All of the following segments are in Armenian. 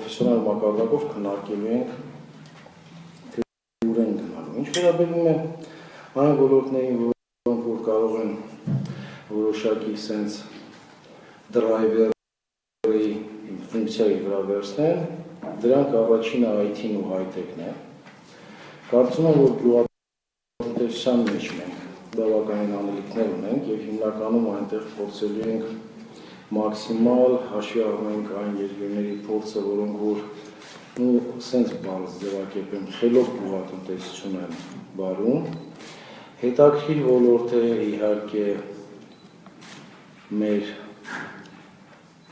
պրոֆեսիոնալ մակարդակով քննարկելու ենք թե ուր են գնալու։ Ինչ վերաբերում է այն ոլորտներին, որոնք որ կարող են որոշակի sense driver-ի ֆունկցիայի վրա վերցնել, դրանք առաջինը IT-ն ու high-tech-ն է։ Կարծում եմ, որ գյուղատնտեսության մեջ մենք բավականին անելիքներ ունենք եւ հիմնականում այնտեղ փորձելու ենք մաքսիմալ հաշվի առնենք այն երկրների փորձը, որոնք որ sense բարձ ձևակերպեն խելոք գյուղատնտեսություն են բարում։ Հետաքրքիր ոլորտ է իհարկե մեր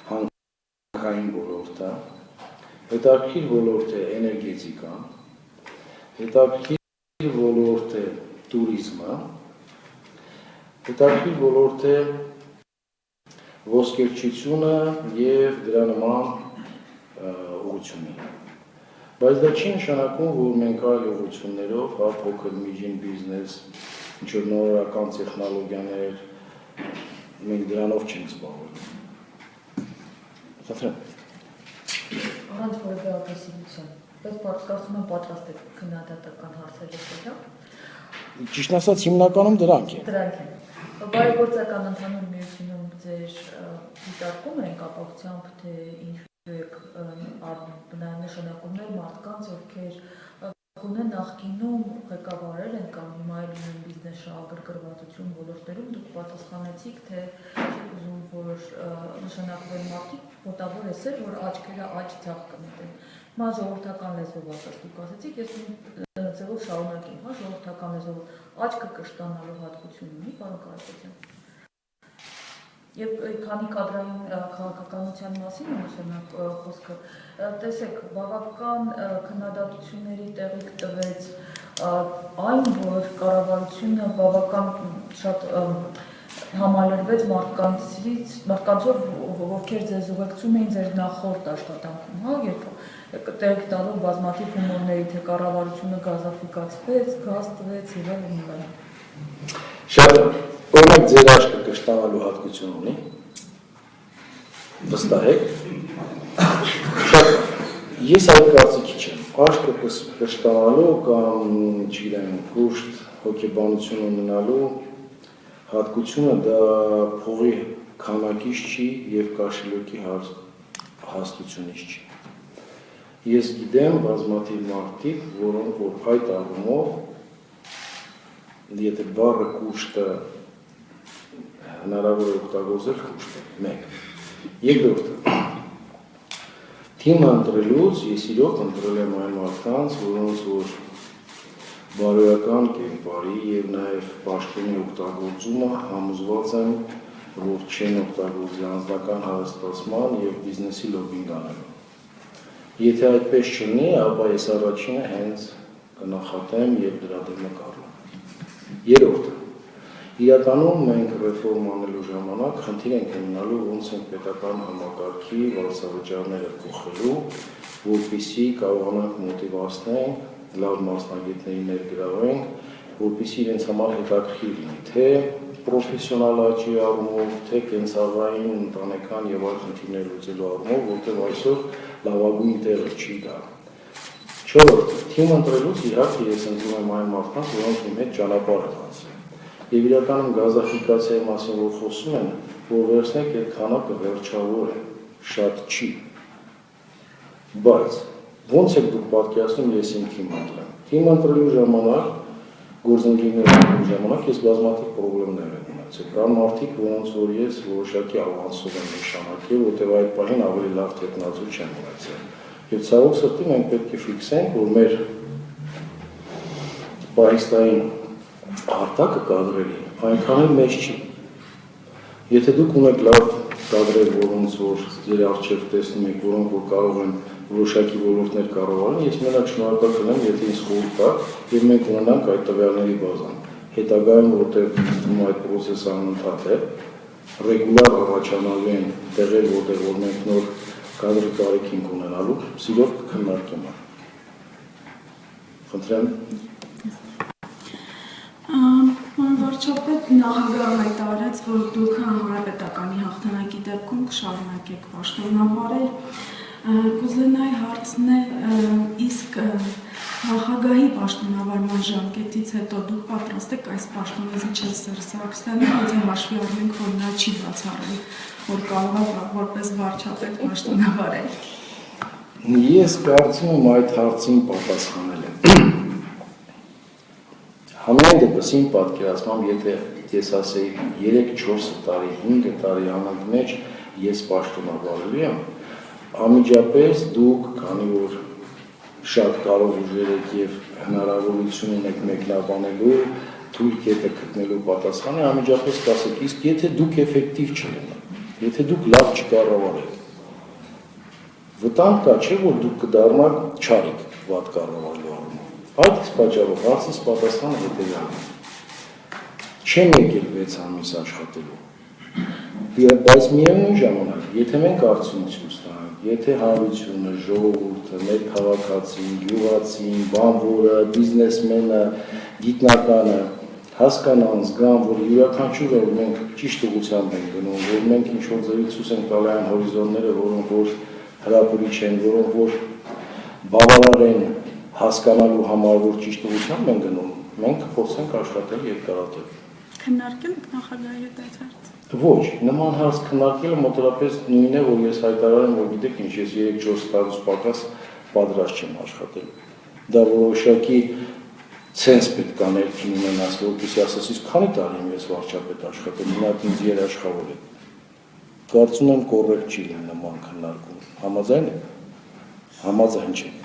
հանքային ոլորտը, հետաքրքիր ոլորտ է էներգետիկան, հետաքրքիր ոլորտ է տուրիզմը, հետաքրքիր ոլորտ է ոսկերչությունը եւ դրա նման ուղղությունները։ Բայց դա չի նշանակում, որ մենք այլ ուղղություններով, հա փոքր միջին բիզնես, ինչ որ նորարարական տեխնոլոգիաներ, մենք դրանով չենք զբաղվում։ Խնդրեմ։ Առանց որևէ ագրեսիվության, բայց կարծում եմ պատրաստ եք քննադատական հարցեր լսել։ Ճիշտ ասած, հիմնականում դրանք են։ Դրանք են։ Բարեգործական ընդհանուր միությունում ձեր դիտարկում են կապակցությամբ, թե ինչու եք նշանակումներ մարդկանց, ովքեր ունեն նախկինում ղեկավարել են կամ հիմա էլ ունեն բիզնես շահագրգռվածություն ոլորտներում, դուք պատասխանեցիք, թե չեք ուզում, որ նշանակվեն մարդիկ, մոտավոր է սեր, որ աչքերը աջ ձախ կմտեն։ Հիմա ժողովրդական լեզվով ասած դուք ասեցիք, ես ձևով շարունակեմ, հա, ժողովրդական լեզվով աչքը կշտանալու հատկություն ունի, պարոն Կարապետյան։ Եվ քանի կադրային քաղաքականության մասին է նշանակ խոսքը, տեսեք, բավական քննադատությունների տեղիք տվեց այն, որ կառավարությունը բավական շատ համալրվեց մարդկանցով, ովքեր ձեզ ուղեկցում էին ձեր նախորդ աշխատանքում, հա, երբ տեղիք տալով բազմաթիվ հումորների, թե կառավարությունը գազաֆիկացվեց, գազ տվեց եւ այլն։ Շատ օրինակ ձեր աչքը կշտանալու հատկություն ունի։ Վստահ եք։ Շատ ես այդ կարծիքի չեմ։ Աչքը կշտանալու կամ, չգիտեմ, կուշտ հոգեբանություն ունենալու հատկությունը դա փողի քանակից չի եւ կաշելոքի հաստությունից չի։ Ես գիտեմ բազմաթիվ մարդիկ, որոնք որ այդ առումով եթե բառը կուշտը հնարավոր է օգտագործել կուշտը, մեկ։ Երկրորդը, թիմը ընտրելուց ես իրոք ընտրել եմ այն մարդկանց, որոնց որ բարոյական կերպարի եւ նաեւ պաշտոնի օգտագործումը համոզված եմ, որ չեն օգտագործի անձնական հարստացման եւ բիզնեսի լոբինգ անելու։ Եթե այդպես չունի, ապա ես առաջինը հենց կնախատեմ եւ դրա դեմ կառնեմ։ Երրորդը, իրականում մենք ռեֆորմ անելու ժամանակ խնդիր ենք ունենալու ոնց ենք պետական համակարգի վարձավճարները փոխելու, որպեսզի կարողանանք մոտիվացնենք, լավ մասնագետների ներգրավենք, որպեսզի իրենց համար հետաքրքիր լինի, թե պրոֆեսիոնալ աճի առումով, թե կենցաղային, ընտանեկան եւ այլ խնդիրներ լուծելու առումով, որտեղ այսօր լավագույն տեղը չի գա։ Չորրորդ, թիմ ընտրելուց իհարկե ես ընտրում եմ այն մարդկանց, որոնք իմ հետ ճանապարհ են անցել։ Եվ իրականում գազաֆիկացիայի մասին որ խոսում են, որ վերցնեք այդ քանակը վերջավոր է, շատ չի։ Բայց ոնց եք դուք պատկերացնում ես իմ թիմ ընտրեմ։ Թիմ ընտրելու ժամանակ, գործընկերներ ընտրելու ժամանակ ես բազմաթիվ խնդիրներ եմ ունեցել։ Կան մարդիկ, որոնց որ ես որոշակի ավանսով եմ նշանակել, որտեղ այդ պահին ավելի լավ տեխնազու չեմ ունեցել։ Եվ ցավոք սրտի մենք պետք է ֆիքսենք, որ մեր պահեստային արտակը կադրերի այնքան էլ մեծ չի։ Եթե դուք ունեք լավ կադրեր, որոնց որ ձեր առջև տեսնում եք, որոնք որ կարող են որոշակի ոլորտներ կառավարել, ես մենակ շնորհակալ կլինեմ, եթե ինձ խորհուրդ տաք եւ մենք ունենանք այդ տվյալների բազան։ Հետագայում որտեղ այդ process-ը անընդհատ է, ռեգուլար առաջանալու են տեղեր, որտեղ որ մենք նոր կադրի կարիք ենք ունենալու, սիրով կքննարկեմ։ Խնդրեմ։ Վարչապետ նախագահը հայտարարեց, որ դուք հանրապետականի հաղթանակի դեպքում կշարունակեք պաշտոնավարել, Կուզենայի հարցնել իսկ նախագահի պաշտոնավարման ժամկետից հետո դուք պատրաստ եք այս պաշտոնից Սերժ Սարգսյանը, եթե հաշվի առնենք, որ նա չի բացառել, որ կարող է որպես վարչապետ պաշտոնավարել։ Ես կարծում եմ այդ հարցին պատասխանել եմ։ Համենայն դեպս իմ պատկերացմամբ, եթե ես ասեի 3-4 տարի, 5 տարի անընդմեջ ես պաշտոնավարելու եմ, անմիջապես դուք, քանի որ շատ կարող ուժեր եք եւ հնարավորություն ունեք մեկնաբանելու, թույլ կետը գտնելու պատասխանը, անմիջապես կասեք, իսկ եթե դուք էֆեկտիվ չլինեք, եթե դուք լավ չկառավարեք, վտանգ կա, չէ՞ որ դուք կդառնաք չարիք վատ կառավարելու առումով։ Այդ պատճառով հարցից պատասխանը հետևյալն է։ Չեմ եկել 6 ամիս աշխատելու։ Բայց միևնույն ժամանակ, եթե մենք արդյունություն ստանանք, եթե հանրությունը, ժողովուրդը, մեր քաղաքացին, գյուղացին, բանվորը, բիզնեսմենը, գիտնականը հասկանան, զգան, որ յուրաքանչյուրը մենք ճիշտ ուղղությամբ ենք գնում, որ մենք ինչ-որ ձևի ցույց ենք տալի այն հորիզոնները, որոնք որ հրապուրիչ են, որոնք որ բավարար են հասկանալու համար, որ ճիշտ ուղղությամբ են գնում, մենք փորձենք աշխատել երկարատև։ Քննարկել եք նախագահի հետ այդ հարցը։ Ոչ, նման հարց քննարկելը մոտավորապես նույնն է, որ ես հայտարարեմ, որ գիտեք ինչ, ես 3-4 տարուց պակաս պատրաստ չեմ աշխատել։ Դա որոշակի ցենս պետք է ներքին ունենաս, որպեսզի ասես, իսկ քանի տարի եմ ես վարչապետ աշխատել, մենակ ինձ երաշխավոր եք։ Կարծում եմ կոռեկտ չի լինի նման քննարկում։ Համաձայն եք։ Համաձայն չեք։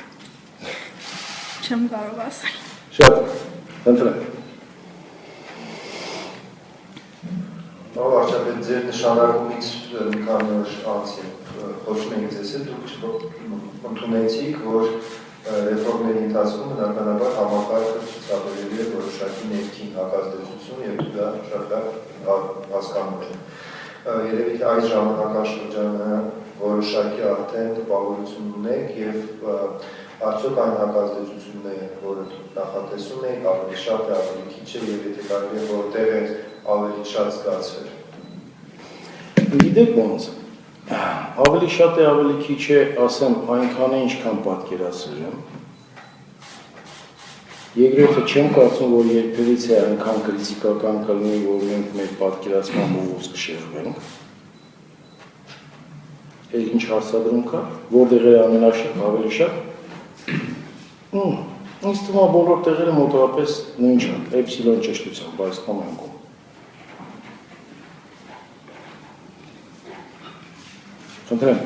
Չեմ կարող ասել։ Շատ, ընտրեք։ Վարչապետ, ձեր նշանակումից մի քանի օր անց խոսում ենք ձեզ հետ, դուք ընդունեցիք, որ ռեֆորմների ընթացքում բնականաբար համակարգը ցուցաբերելու է որոշակի ներքին հակազդեցություն եւ դա շատ լավ հասկանում եք։ Երևի թե այս ժամանակաշրջանը որոշակի արդեն տպավորություն ունեք եւ արդյոք այն հակազդեցությունները, որը նախատեսում եք, ավելի շատ է, ավելի քիչ է եւ եթե կարելի է որտեղ է ավելի շատ զգացվել։ Գիտեք ոնց, ավելի շատ է, ավելի քիչ է, ասեմ, այնքան է, ինչքան պատկերացրել եմ։ Երկրորդը չեմ կարծում, որ երբևիցե է այնքան կրիտիկական կլինի, որ մենք մեր պատկերացման ուղուց կշեղվենք։ Էլ ինչ հարցադրում կա, որտեղ է ամենաշատ, ավելի շատ։ Ինձ թվում է բոլոր տեղերը մոտավորապես նույն շատ, էպսիլոն ճշտությամբ, բայց կամենքում։ Խնդրեմ։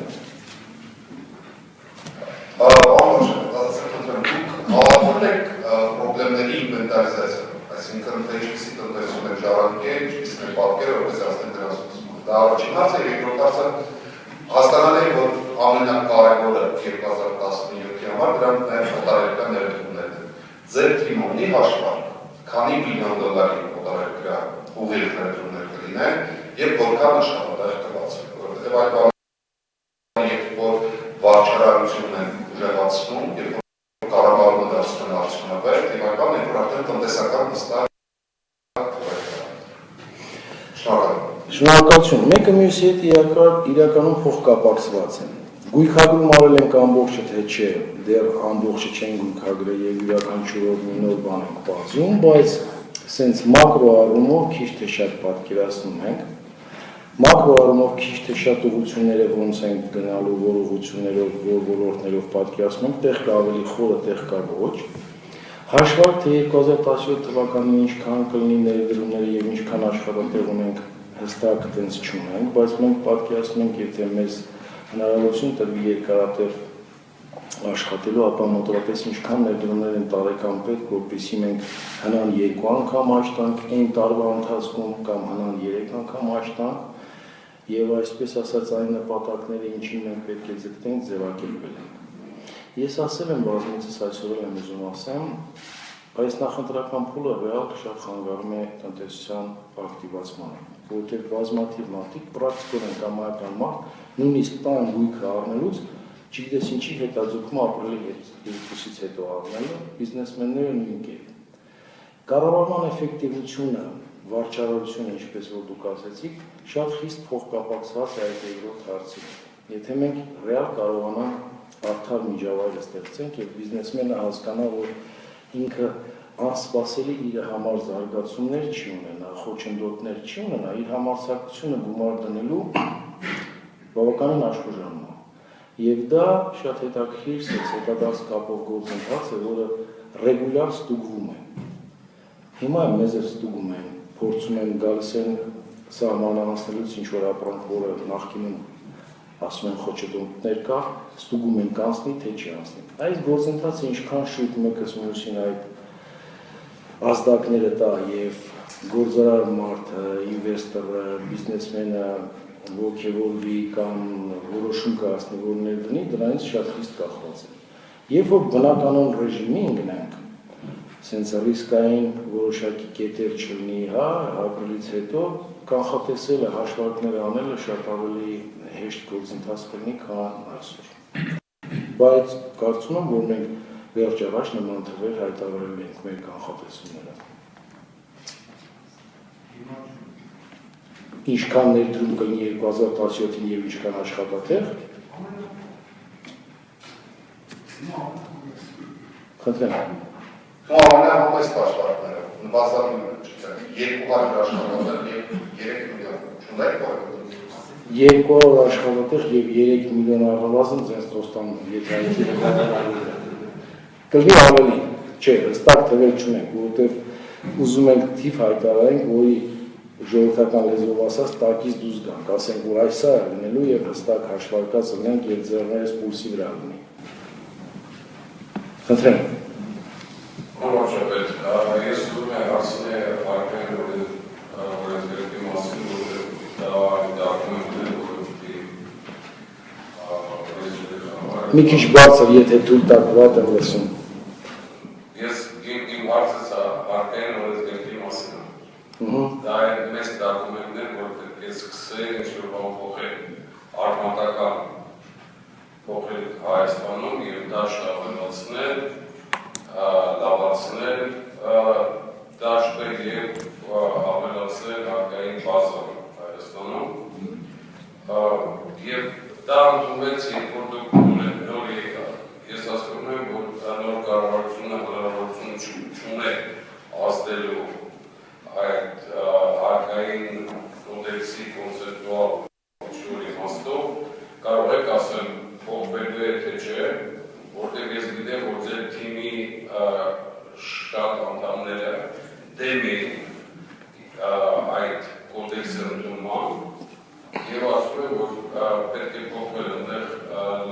Հավատում եք պրոբլեմների ինվենտարիզացիա, այսինքն թե ինչպիսի տնտեսություն է ժառանգել, ինչպիսին է պատկերը, որպես ասեն դրանց ուսումը։ Դա առաջին հարցը, երկրորդ հարցը հասկանալ եք, որ ամենակարևորը 2017-ի համար դրանք նաև օտարերկրյա ներդրումներն են։ Ձեր թիմոնի հաշվարկ, քանի միլիոն դոլարի օտարերկրյա ուղիղ ներդրումներ կլինեն եւ որքան աշխատանք կբացվի, որովհետեւ այդ վարչարարությունն են ուժեղացնում, երբ որ կառավարումը դարձնում է արդյունավետ, եւ այդ բանը որ արդեն տնտեսական հստակ Շնորհակալություն։ Մեկը մյուսի հետ իրականում փոխկապակցված են։ Գույքագրում արել ենք ամբողջը, թե չէ, դեռ ամբողջը չեն գույքագրել եւ յուրաքանչյուրով մի նոր բան ենք բացում, բայց սենց մակրո առումով քիչ թե շատ պատկերացնում ենք։ Մակրո առումով քիչ թե շատ ուղղությունները ոնց են գնալու, որ ուղղություններով, որ ոլորտներով պատկերացնում ենք, տեղ կա ավելի խորը, տեղ կա ոչ։ Հաշվարկ թե 2017 թվականին ինչքան կլինի ներդրումները եւ ինչքան աշխատատեղ ունենք, հստակ այդպես չունենք, բայց մենք պատկերացնում ենք, եթե մեզ հնարավորություն տրվի երկարատև աշխատելու, ապա մոտավորապես ինչքան ներդրումներ են տարեկան պետք, որպեսզի մենք հնան 2 անգամ աշխատանք այն տարվա ընթացքում կամ հնան 3 անգամ աշխատանք եւ այսպես ասած այն նպատակները, ինչին մենք պետք է ձգտենք, ձևակերպել ենք։ Ես ասել եմ բազմիցս այսօր եմ ուզում ասեմ, այս նախընտրական փուլը ռեալ շատ խանգարում է տնտեսության ակտիվացմանը, որտեղ բազմաթիվ մարդիկ պրակտիկորեն կամ այական մարդ նույնիսկ տան գույքը առնելուց չգիտես ինչի հետաձգում ապրելի երկուսից հետո առնելու բիզնեսմենները նույն կերպ։ Կառավարման էֆեկտիվությունը, վարչարարությունը, ինչպես որ դուք ասեցիք, շատ խիստ փոխկապակցված է այդ երկրորդ հարցին։ եթե մենք ռեալ կարողանանք արդար միջավայր ստեղծենք եւ բիզնեսմենը հասկանա, որ ինքը անսպասելի իր համար զարգացումներ չի ունենա, խոչընդոտներ չի ունենա, իր համարձակությունը գումար դնելու բավականին աշխուժանն է։ Եվ դա շատ հետաքրքիր հետադարձ կապով գործընթաց է, որը ռեգուլյար ստուգվում է։ Հիմա մեզ էլ ստուգում են, փորձում են գալիս են սահմանահանձնելուց ինչ-որ ապրանք, որը նախկինում ասում են խոչընդոտներ կա, ստուգում են կանցնի, թե չի անցնի։ Այս գործընթացը ինչքան շուտ մեկս մյուսին այդ ազդակները տա եւ գործարար մարդը, ինվեստորը, բիզնեսմենը ոգևորվի կամ որոշում կայացնի, որ ներդնի, դրանից շատ խիստ կախված է։ Երբ որ բնականon ռեժիմի ընկնենք, սենց ռիսկային որոշակի կետեր չլինի, ապրիլից հետո կանխատեսելը, հաշվարկները անելը շատ ավելի հեշտ գործընթաց կլինի, քան այսօր։ Բայց կարծում եմ, որ մենք վերջ առաջ նման թվեր հայտարարել ենք մեր կանխատեսումները։ Ինչքան ներդրում կլինի 2017-ին եւ ինչքան աշխատատեղ։ Խնդրեմ։ Ամենայն համես պաշտպանները, նվազանում են, 200 աշխատատեղ եւ 3 միլիոն, չունեք որը։ 200 աշխատատեղ եւ 3 միլիոն առնվազն ձեզ խոստանում, եթե այդ իրականացնելը։ Կլինի ավելի, չէ, հստակ թվեր չունենք, որովհետեւ ուզում ենք թիվ հայտարարենք, որի ժողովրդական լեզվով ասած տակից դուրս գանք, ասենք, որ այսա է լինելու եւ հստակ հաշվարկած լինենք եւ ձեռներս պուլսի վրա լինի։ Խնդրեմ։ Որոշապետ, ես ուզում եմ հարցնել Արքային օրենսգրքի մասին, որտեղ դա դարբնությունն է, որ Մի քիչ բարձր, եթե թույլ տաք վատ եմ լսում։ Ես իմ հարցը Արքային օրենսգրքի մասին է։ Դա է մեծ դարբնությունն է, որ ես սկսել ինչ-որ բան փոխել արմատական փոխել Հայաստանում եւ դա շահավետացնել լավացնել դաշտեր և ավելացնել հարկային բազան Հայաստանում և դա ընդունվեց, երբ որ դուք նոր եկար։ Ես ասում եմ, որ նոր կառավարությունը հնարավորություն չունի ազդելու այդ հարկային կոդեքսի կոնցեպտուալ ինչ-որ իմաստով, կարող եք ասեմ փոխվելու է թե չէ, որտեղ ես գիտեմ, որ ձեր թիմի շատ անդամները դեմ էին այդ կոդեքսի ընդունման եւ ասում եմ, որ պետք է փոխվել այնտեղ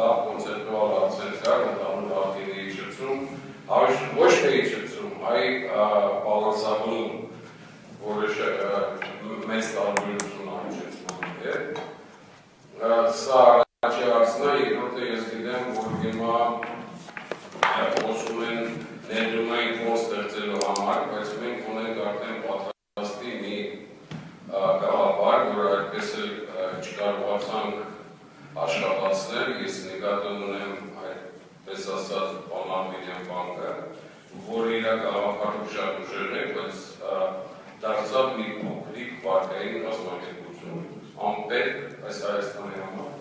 լավ կոնցեպտուալ ակցենտ կար ընդհանուր հարկերի իջեցում, ոչ թե իջեցում, այլ բալանսավորում, որը մեծ տարբերություն է իջեցման հետ։ Սա առաջի հարցն է, երկրորդը ես գիտեմ, որ հիմա խոսում են ներդրումային ֆոնդ ստեղծելու համար, բայց մենք ունենք արդեն պատրաստի մի գաղափար, որ այդպես էլ չկարողացանք աշխատացնել, ես նկատում ունեմ այդպես ասած Պանարմենյան բանկը, որ իր գաղափարը շատ ուժեղ է, բայց դարձավ մի փոքրիկ վարկային կազմակերպություն, անպետք այս Հայաստանի համար,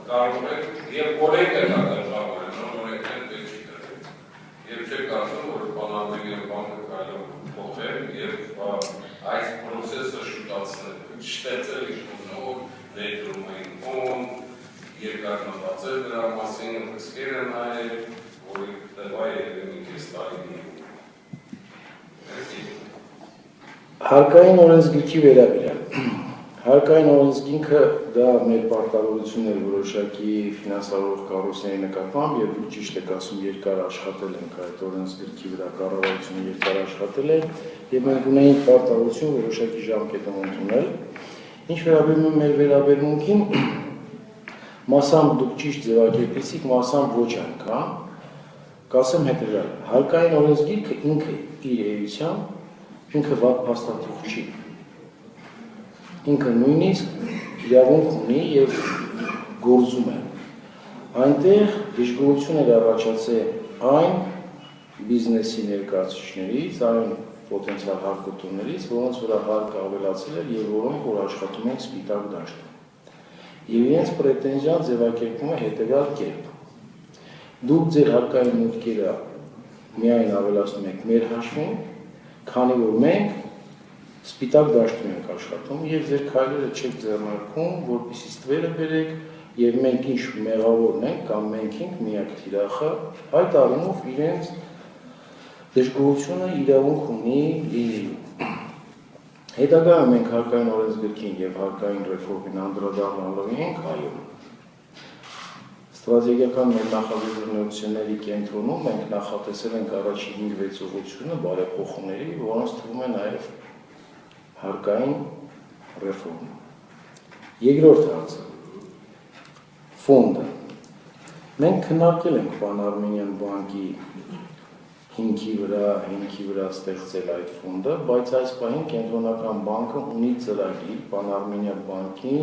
կարող եք, և օրենք եք ակնժամը, օրենք են պետք չի դրել, և չեք կարծում, որ Պանարմենյան բանկը կարելի փոխել և այս պրոցեսը շուտացնել, չստեղծել ինչ-որ ներդրումային ֆոնդ, երկարնապատել դրա մասին, հսկերը նայել, որի տվա երևի մի քիչ տարի։ Հարկային օրենսգրքի վերաբերյալ։ Հարկային օրենսգիրքը դա մեր պարտավորությունն է որոշակի ֆինանսավորող կառույցների նկատմամբ եւ դուք ճիշտ եք ասում, երկար աշխատել ենք այդ օրենսգրքի վրա, կառավարությունը երկար աշխատել է եւ մենք ունենք պարտավորություն որոշակի ժամկետում ընդունել։ Ինչ վերաբերում է մեր վերաբերմունքին, մասամբ դուք ճիշտ ձևակերպեցիք, մասամբ ոչ այնքան, կասեմ հետեւյալը. հարկային օրենսգիրքը ինքը իր էությամբ ինքը վատ փաստաթուղթ չի։ Ինքը նույնիսկ իրավունք ունի եւ գործում է։ Այնտեղ դժգոհություն էր առաջացել այն բիզնեսի ներկայացուցիչներից, այն պոտենցիալ հարկոթուններից, որոնց վրա հարկը ավելացել էր եւ որոնք որ աշխատում են սպիտակ դաշտում։ Եվ իրենց պրետենզիան ձևակերպում է հետեւյալ կերպ. Դուք ձեր հարկային մուտքերը միայն ավելացնում եք մեր հաշվին, քանի որ մենք սպիտակ դաշտում ենք աշխատում եւ ձեր քայլերը չեք ձեռնարկում, որպեսզի ստվերը բերեք եւ մենք ինչ մեղավորն ենք կամ մենք ենք միակ թիրախը, այդ առումով իրենց դժգոհությունը իրավունք ունի լինելու։ Հետագայում մենք հարկային օրենսգրքին եւ հարկային ռեֆորմին անդրադառնալով ենք, այո։ Ստրատեգիական մեր նախաձեռնությունների կենտրոնում մենք նախատեսել ենք առաջին 5-6 ուղղությունը բարեփոխումների, որոնց թվում է նաեւ հարկային ռեֆորմ։ Երկրորդ հարցը։ Ֆոնդը։ Մենք քննարկել ենք Pan-Armenian բանկի հիմքի վրա ստեղծել այդ ֆոնդը, բայց այս պահին կենտրոնական բանկը ունի ծրագիր Pan-Armenian բանկի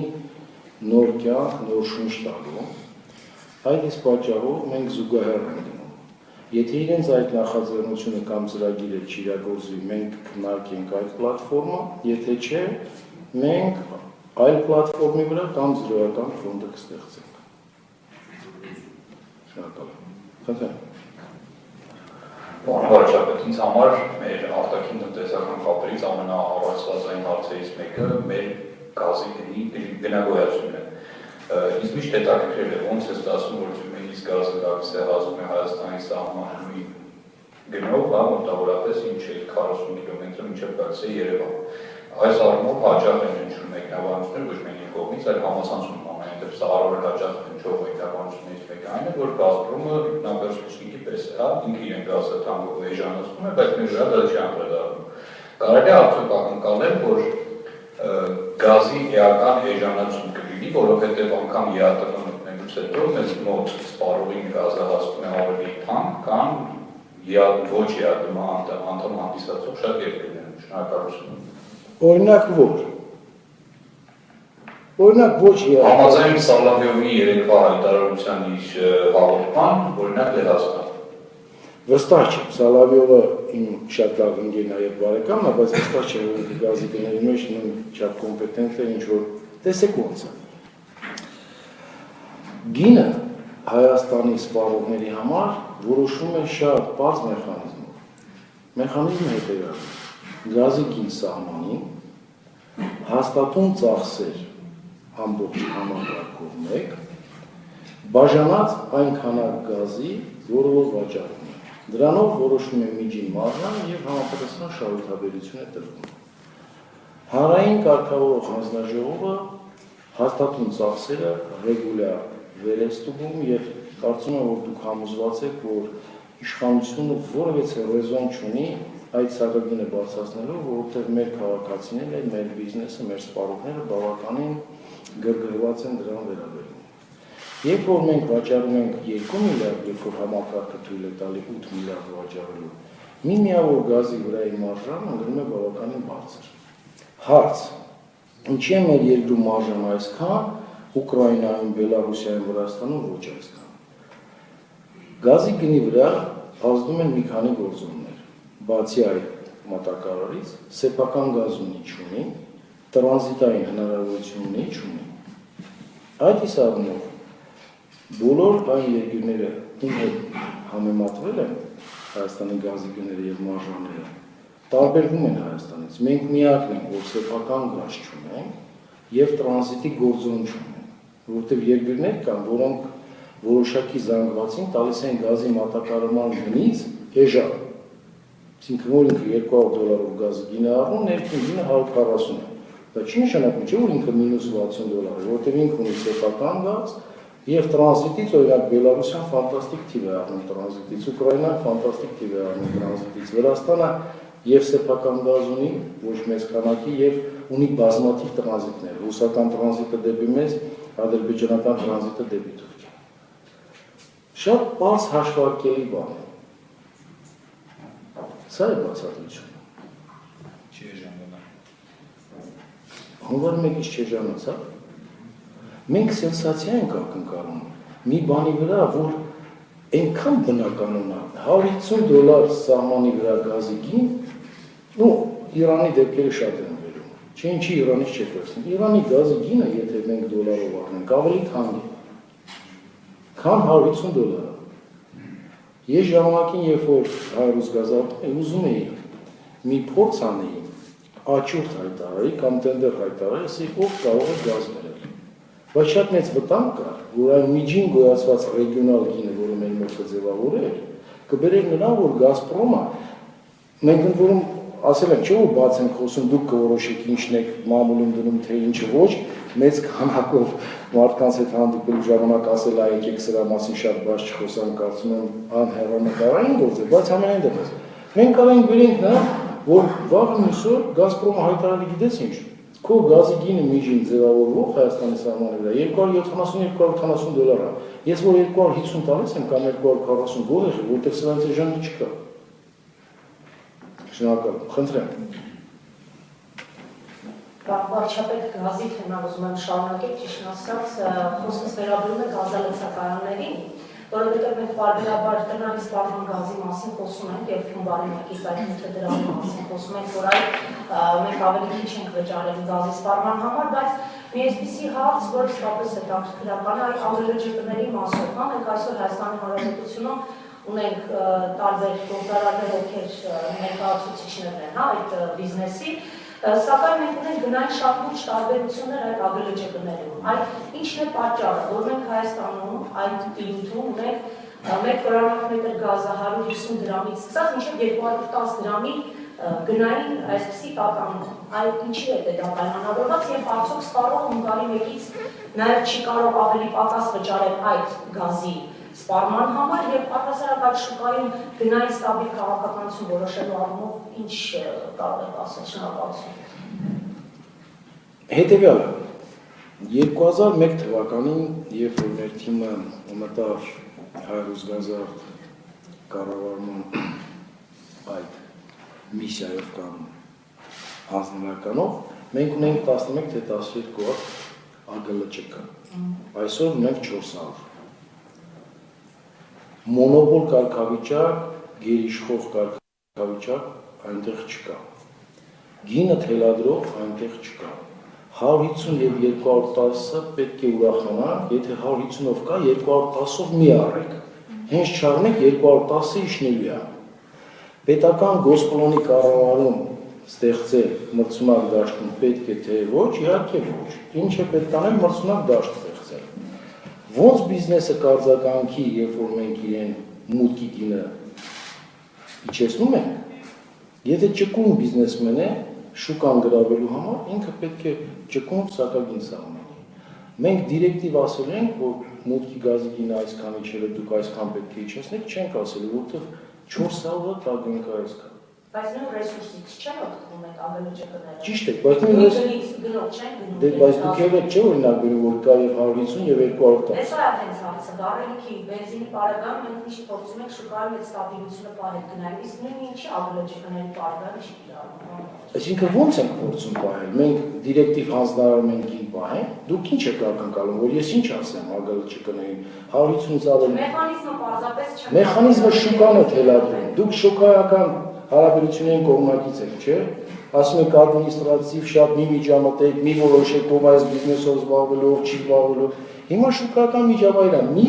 նոր կյանք, նոր շունչ տալու։ Այդ իսկ պատճառով մենք զուգահեռ ենք դնում։ Եթե իրենց այդ նախաձեռնությունը կամ ծրագիրը չիրագործվի, մենք քննարկենք այդ պլատֆորմը, եթե չէ, մենք այլ պլատֆորմի վրա կամ զրոյական ֆոնդը կստեղծենք։ Շնորհակալ եմ։ Խնդրեմ։ Անվարչապետ, ինձ համար մեր արտաքին տնտեսական կապերից ամենաառաջացվածային հարցերից մեկը մեր գազի գնագոյացումն է։ Ինձ միշտ հետաքրքրել է ոնց է ստացվում, որ Թյումենից գազը գալիս է հասնում է Հայաստանի սահմանի գնով, մոտավորապես ինչ է 40 կիլոմետր մինչև գալիս է Երևան։ Այս առումով հաճախ են հնչում մեկնաբանություններ ոչ միայն կողմից, այլ համացանցում ամենայնտեղ սա առավել հաճախ հնչող մեկնաբանություններից մեկը այն է, որ Գազպրոմը նավերսուչնիկի պես է, ինքը իրեն գազը թանկով էժանացնում է, բայց մեր վրա դա չի անդրադառնում։ Կարելի է արդյոք ակնկալել, որ գազի էական էժանացում կլինի, որովհետև անգամ ԵԱՏՄ մտնելուց հետո մեզ մոտ սպառողին գազը հասնում է ավելի թանկ, քան ոչ ԵԱՏՄ անդամ հանդիսացող շատ երկրներում։ Շնորհակալություն։ Օրինակ որ։ Օրինակ ոչ ԵԱՏՄ։ Համաձայն Սալավյովի երեկվա հայտարարության իր հաղորդման, օրինակ Լեհաստան։ Վստահ չեմ, Սալավյովը իմ շատ լավ ընկերն է եւ բարեկամն է, բայց վստահ չեմ, որ գազի գների մեջ նույն շատ կոմպետենտ է, ինչ որ տեսեք ոնց է։ Գինը Հայաստանի սպառողների համար որոշում է շատ պարզ մեխանիզմով։ Մեխանիզմը հետևյալն է. գազի գին սահմանին, հաստատուն ծախսեր ամբողջ համակարգով մեկ, բաժանած այն քանակ գազի, որը որ վաճառվում է։ Դրանով որոշվում է միջին մարժան եւ համապատասխան շահութաբերություն է տրվում։ Հանրային կարգավորող հանձնաժողովը հաստատուն ծախսերը ռեգուլյար վեր է ստուգում եւ կարծում եմ, որ դուք համոզված եք, որ իշխանությունը որևէ ռեզոն չունի այդ սակագինը բարձրացնելու, որովհետև մեր քաղաքացիները, մեր բիզնեսը, մեր սպառողները բավականին գրգռված են դրան վերաբերում։ Երբ որ մենք վաճառում ենք 2 միլիարդ, երբ որ համակարգը թույլ է տալի 8 միլիարդ վաճառելու, մի միավոր գազի վրայի մարժան ընկնում է բավականին բարձր։ Հարց. ինչի է մեր երկրում մարժան այսքան, Ուկրաինայում, Բելարուսիայում, Վրաստանում ոչ այսքան։ Գազի գնի վրա ազդում են մի քանի գործոններ։ Բացի այդ մատակարարից, սեփական գազ ունի չունի, տրանզիտային հնարավորություն ունի չունի։ Այդ իսկ առումով բոլոր այն երկրները, ում հետ համեմատվել են Հայաստանի գազի գները եւ մարժաները, տարբերվում են Հայաստանից։ Մենք միակն ենք, որ սեփական գազ չունենք եւ տրանզիտի գործոն չունենք, որովհետեւ երկրներ կան, որոնք որոշակի զանգվածին տալիս են գազի մատակարարման գնից էժան։ Այսինքն որ ինքը $200 գազի գինը առնում, ներքին գինը 140 է։ Դա չի նշանակում, չէ՞ որ ինքը մինուս $60 է, որովհետև ինքը ունի սեփական գազ եւ տրանզիտից օրինակ Բելարուսիան ֆանտաստիկ թիվ է առնում տրանզիտից, Ուկրաինան ֆանտաստիկ թիվ է առնում տրանզիտից, Վրաստանը եւ սեփական գազ ունի ոչ մեծ քանակի եւ ունի բազմաթիվ տրանզիտներ, ռուսական տրանզիտը դեպի մեզ, ադրբեջանական տրանզիտը դեպի Թուրքիա։ Շատ բարձ հաշվարկելի բան է։ Սա է բացատրությունը։ Չի էժանանա։ Հունվար մեկից չեժանացավ։ Մենք սենսացիա ենք ակնկալում մի բանի վրա, որ այնքան բնականon է, $150 սահմանի վրա գազի գին, ու Իրանի դեպքերը շատ են վերում։ Չէ ինչի Իրանից չեք վերցնում։ Իրանի գազի գինը, եթե մենք դոլարով առնենք, ավելի թանկ է, քան $150։ Ես ժամանակին, երբ որ հայրուս գազ արտում ուզում էի մի փորձ անեի, աճուրդ հայտարարի կամ տենդեր հայտարարի, ասի ով կարող է գազ բերել։ Բայց շատ մեծ վտանգ կար, որ այն միջին գոյացված ռեգիոնալ գինը, որը մեր մոտ կձևավորել, կբերեր նրան, որ Գազպրոմը, մենք ընդ որում ասել եմ, չէ՞ որ բաց ենք խոսում, դուք կորոշեք ինչն եք մամուլում դնում, թե ինչը ոչ, մեծ քանակով մարդկանց հետ հանդիպելու ժամանակ ասել է եկեք սրա մասին շատ բաց չխոսանք, կարծում եմ անհեռանկարային գործ է, բայց ամենայն դեպս մենք կարող ենք վերենք նրան, որ վաղ մյուսօր Գազպրոմը հայտարարի գիտես ինչ, քո գազի գինը միջին ձևավորվող Հայաստանի սահմանի վրա $270-280 է, ես որ 250 տալիս եմ կամ 240 գոհ եղի, որտեղ սրանց էժանը չկա։ Շնորհակալ, խնդրեմ։ Վարչապետ գազի թեման ուզում եմ շարունակել, ճիշտ ասած, խոսքս վերաբերում է գազալցակայաններին, որովհետև մենք պարբերաբար տնային սպառման գազի մասին խոսում ենք եւ հունվարի 1-ից այդ մթերքի մասին խոսում ենք, որ այդ մենք ավելի քիչ ենք վճարել գազի սպառման համար, բայց մի այսպիսի հարց, որ իսկապես հետաքրքրական է այդ ԱԺԿ-ների մասով, հա մենք այսօր Հայաստանի Հանրապետությունում ունենք տարբեր գործարաններ, ովքեր ներկայացուցիչներն են, հա, այդ բիզնեսի, սակայն մենք ունենք գնային շատ լուրջ տարբերություններ այդ ԱԳԼՃԿ-ներում։ Այդ ինչն է պատճառը, որ մենք Հայաստանում այդ տիրույթում ունենք 1 կվմ գազը 150 դրամից սկսած մինչև 210 դրամի գնային այսպիսի տատանում։ Այդ ինչի է դա պայմանավորված եւ արդյոք սպառող Հունգարի 1-ից նաեւ չի կարող ավելի պակաս վճարել այդ գազի սպառման համար եւ առհասարակ այդ շուկայում գնային ստաբիլ քաղաքականություն որոշելու առումով ինչ կարող եք ասել, շնորհակալություն։ Հետևյալը 2001 թվականին, երբ որ մեր թիմը մտավ Հայրուսգազարդ կառավարման այդ միսիայով կամ հանձնարարականով, մենք ունենք 11 թե 12 հատ ԱԳԼՃԿ, այսօր ունենք 400։ Մոնոպոլ կարգավիճակ, գերիշխող կարգավիճակ այնտեղ չկա։ Գինը թելադրող այնտեղ չկա։ 150 եւ 210-ը պետք է ուրախանանք, եթե 150-ով կա, 210-ով մի առեք։ Հենց չառնեք 210-ը իշնելու է։ Պետական գոսպլոնի կառավարում ստեղծել մրցունակ դաշտում պետք է թե ոչ, իհարկե ոչ։ Ինչ է պետք անել մրցունակ դաշտ ստեղծել։ Ոնց բիզնեսը կարձականքի, երբ որ մենք իրեն մուտքի գինը իջեցնում ենք, եթե ճկուն բիզնեսմեն է շուկան գրավելու համար, ինքը պետք է ճկուն սակագին սահմանի։ Մենք դիրեկտիվ ասել ենք, որ մուտքի գազի գինը այսքան իջել է, դուք այսքան պետք է իջեցնեք, չենք ասել, որովհետև 400-ը տագնք այսքան։ Բայց նույն ռեսուրսից չեն օգտվում այդ ԱԳԼՃԿ-ները։ Ճիշտ է, բայց նույն բայց դուք եք չէ օրինակ բերում, որ կա եւ 150 եւ 210։ Էս այ հենց հարցը, բարելիքի, բենզինի պարագան մենք միշտ փորձում ենք շուկայում այդ ստաբիլությունը պահել գնալ, իսկ նույն ինչի ԱԳԼՃԿ-ների պարագան չի իրարանում։ Այսինքն ոնց ենք փորձում պահել։ Մենք դիրեկտիվ հանձնարարում ենք ին պահեն, դուք ինչ եք ակնկալում, որ ես ինչ ասեմ ԱԳԼՃԿ-ներին 150-ից ավելի։ Մեխանիզմը պարզապես չէ։ Մեխանիզմը շուկան է թելադրում։ Դուք շուկայական հարաբերությունների կողմնակից եք, չէ՞։ Ասում եք ադմինիստրատիվ շատ մի միջամտեք, մի որոշեք ով այս բիզնեսով զբաղվելու, ով չի զբաղվելու։ Հիմա շուկայական միջավայր է, մի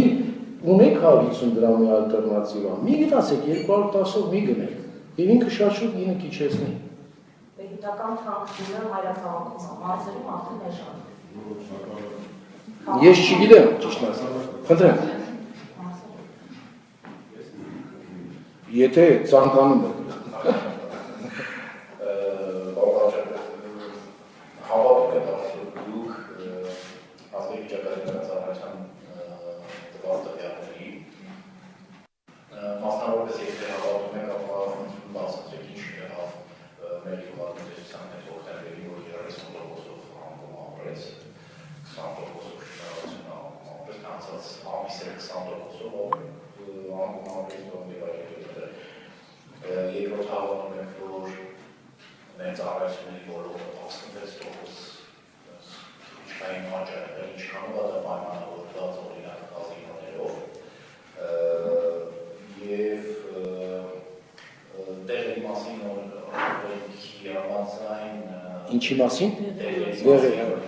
ունեք 150 դրամի ալտերնատիվա, մի գնացեք 210-ով մի գնեք։ Եվ ինքը շատ շուտ գինը կիջեցնի։ Պետական թանկությունը հայրաքաղաքում, մարզերում արդեն էժան։ Ես չգիտեմ, ճիշտ ասած։ Խնդրեմ։ Եթե ցանկանում եք հավատում եք դուք ազգային վիճակագրական ծառայության տվյալ տվյալների մասնավորապես եթե հավատում եք ապա բացատրեք ինչ եղավ մեր հյուրանոցության հետ օգտակցի որ 30%-ով անկում ապրեց 20%-ով շնորհակալություն ապրեց անցած ամիսը 20%-ով անկում ապրեց երկրորդ հավատում եք որ մեր ծառայությունների բոլորը 16% ինչքան աճը ինչքան դա պայմանավորված օրինակ կազինոներով եւ տեղերի մասին Ինչի մասին։ Դեղերի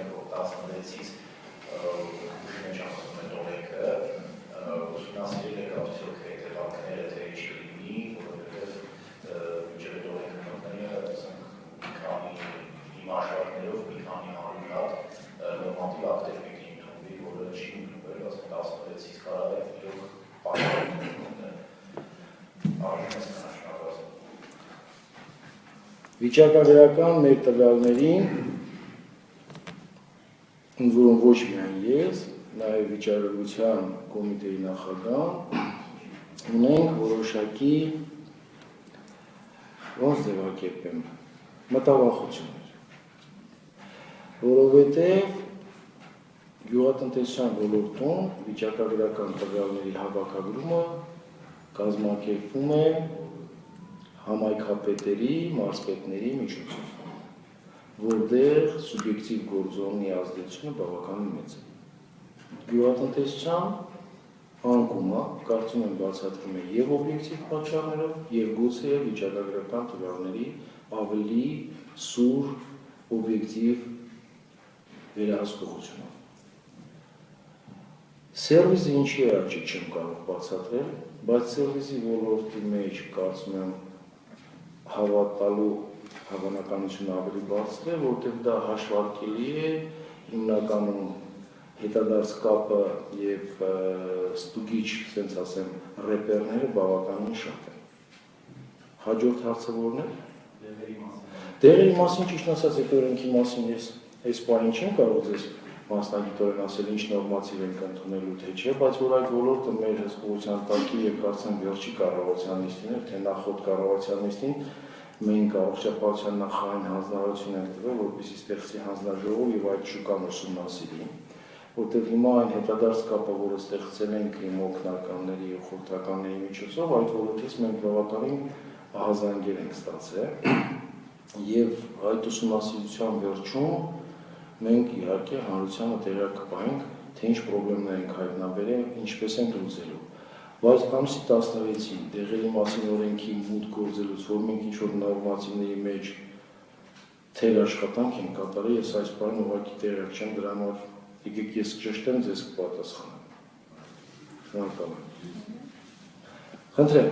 Վիճակագրական մեր տվյալներին, ընդ որում ոչ միայն ես, նաև վիճակագրության կոմիտեի նախագահ, ունենք որոշակի ոնց ձևակերպեմ մտավախություններ, որովհետև գյուղատնտեսության ոլորտում վիճակագրական տվյալների հավաքագրումը կազմակերպվում է համայնքապետերի, մարզպետների միջոցով, որտեղ սուբյեկտիվ գործոնի ազդեցությունը բավականին մեծ է։ Գյուղատնտեսության անկումը, կարծում եմ, բացատրվում է եւ օբյեկտիվ պատճառներով, եւ գուցե վիճակագրական տվյալների ավելի սուր օբյեկտիվ վերահսկողությունով։ Սերվիսը ինչի է աճի չեմ կարող բացատրել, բայց սերվիսի ոլորտի մեջ կարծում եմ հավատալու հավանականությունը ավելի բարձր է, որտեղ դա հաշվարկելի է հիմնականում հետադարձ կապը եւ ստուգիչ, ասենց ասեմ, ռեպերները բավականին շատ են։ Հաջորդ հարցը ո՞րն է։ Դեղերի մասին ճիշտ ասած, այդ օրենքի մասին ես այս բանին չեմ կարող ձեզ մասնագիտորեն ասել ինչ նորմատիվ ենք ընդունելու թե չէ, բայց որ այդ ոլորտը մեր հսկողության տակի եւ կարծեմ վերջի կառավարության նիստին էր, թե նախորդ կառավարության նիստին մենք առողջապահության նախարարին հանձնարարություն ենք տվել, որպեսզի ստեղծի հանձնաժողով եւ այդ շուկան ուսումնասիրի, որտեղ հիմա այն հետադարձ կապը, որը ստեղծել ենք իմ օգնականների եւ խորհրդականների միջոցով, այդ ոլորտից մենք բավականին ահազանգեր ենք ստացել եւ այդ ուսումնասիրության վերջում մենք իհարկե հանրությանը տեղյակ կպահենք, թե ինչ խնդիրներ ենք հայտնաբերել, ինչպես ենք լուծելու։ Բայց ամսի 16-ին դեղերի մասին օրենքի մուտք գործելուց, որ մենք ինչ-որ նորմատիվների մեջ թեր աշխատանք ենք կատարել, ես այս բանին ուղղակի տեղյակ չեմ, դրա համար եկեք ես ճշտեմ, ձեզ կպատասխանեմ։ Շնորհակալ եմ։ Խնդրեմ։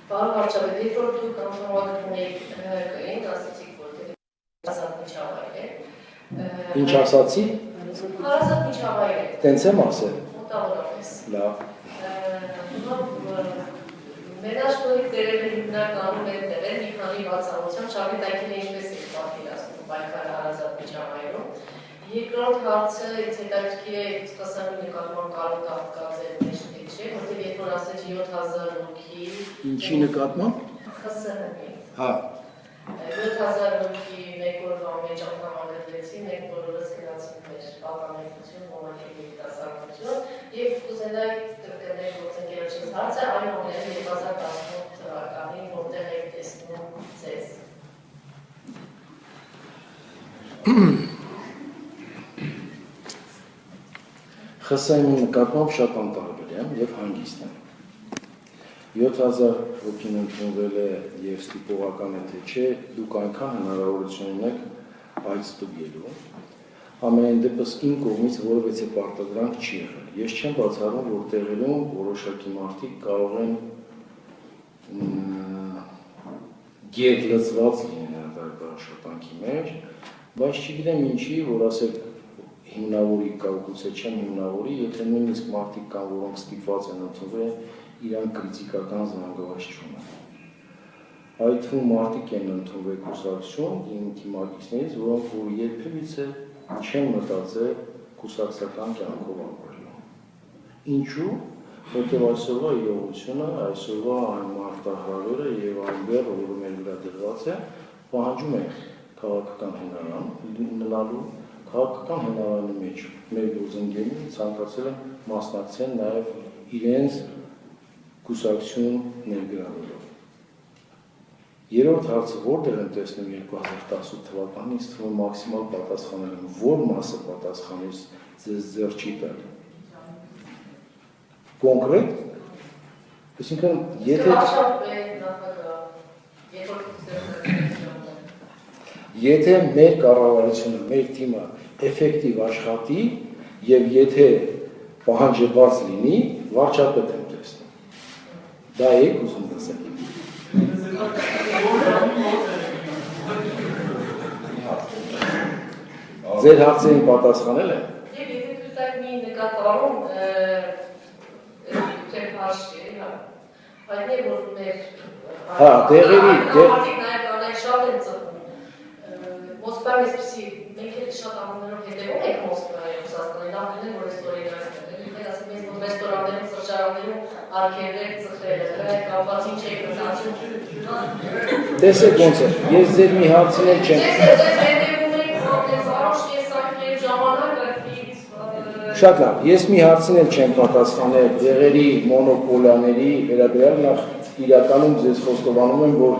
Պարոն վարչապետ, երբ որ դուք անդամակցում եք ՀՀԿ-ին, ասացիք, որ հարազատ միջավայր է։ Ինչ ասացի։ Հարազատ միջավայր է։ Տենց եմ ասել։ Մոտավորապես։ Լավ։ Մեր աշխարհի դերերը հիմնականում են տվել մի քանի բացառությամբ, շահմետայքին ինչպես է պատկերացնում պայքարը հարազատ միջավայրում։ Երկրորդ հարցը ինձ հետաքրքիր է ԽՍՀՄ-ի նկատմամբ կարող կասկածել մեջ թե չէ, որտեղ երբ որ ասեց 7000 հոգի։ Ինչի նկատմամբ։ ԽՍՀՄ-ի։ Հա։ 7000 հոգի մեկ օրվա մեջ անդամակցվեցին, մենք բոլորս գնացինք մեր պատանեկություն, ողջի երիտասարդություն եւ կուզենայի կրկնել գործընկերոջս հարցը այն օրերին 2018 թվականին որտեղ եք տեսնում ձեզ։ ԽՍՀՄ-ի նկատմամբ շատ անտարբեր եմ եւ հանգիստ եմ։ 7000 հոգին ընդունվել է եւ ստիպողական է թե չէ, դուք այնքան հնարավորություն ունեք այդ ստուգելու։ Ամեն դեպս իմ կողմից որևէ պարտադրանք չի եղել։ Ես չեմ բացառում, որ տեղերում որոշակի մարդիկ կարող են գերլծված լինել այդ աշխատանքի մեջ, բայց չգիտեմ ինչի, որ ասեք հիմնավորի կա, գուցե չեմ հիմնավորի, եթե նույնիսկ մարդիկ կան, որոնք ստիպված են ընդունվել, իրանք կրիտիկական զանգված չունեն։ Այդ թվում մարդիկ են ընդունվել կուսակցություն, իմ թիմակիցներից, որոնք որ երբևիցե չեն մտածել կուսակցական կյանքով ապրելու։ Ինչու՞, որտեղ այսօրվա իրողությունը, այսօրվա այն մարտահրավերը եւ այն բեռը, որը մեր վրա դրված է, պահանջում է քաղաքական հնարան մնալու, քաղաքական հնարանի մեջ մեր գործընկերները ցանկացել են մասնակցել նաեւ իրենց կուսակցություն ներգրավելով։ Երրորդ հարցը որտեղ եմ տեսնում 2018 թվականին, ինձ թվում է մաքսիմալ պատասխանել եմ, որ մասը պատասխանից ձեզ ձեռ չի տալ։ Կոնկրետ, այսինքն եթե Եթե մեր կառավարությունը, մեր թիմը էֆեկտիվ աշխատի եւ եթե պահանջված լինի, վարչապետ եմ տեսնում։ Դա եք ուզում տեսնել։ Ձեր հարցերին պատասխանել եմ։ Եվ եթե դուք այդ մի նկատառում չեպաշի, հայտնի որ մեր դեղերի մարդիկ նաև կանայք շատ են ծխում։ Մոսկվայում այսպիսի մենք էլ շատ ամեններով հետևում ենք Մոսկվայի Ռուսաստանի, նախնեն որ այս օրինակ մեր ասում ես որ ռեստորաններում, սրճարաններում արգելել ծխելը, դրա կապված ինչ եք մտածում։ Տեսեք ոնց է, ես ձեր մի հարցին էլ չեմ։ Շատ լավ, ես մի հարցին էլ չեմ պատասխանել դեղերի մոնոպոլիաների վերաբերյալ նախ իրականում ձեզ խոստովանում եմ, որ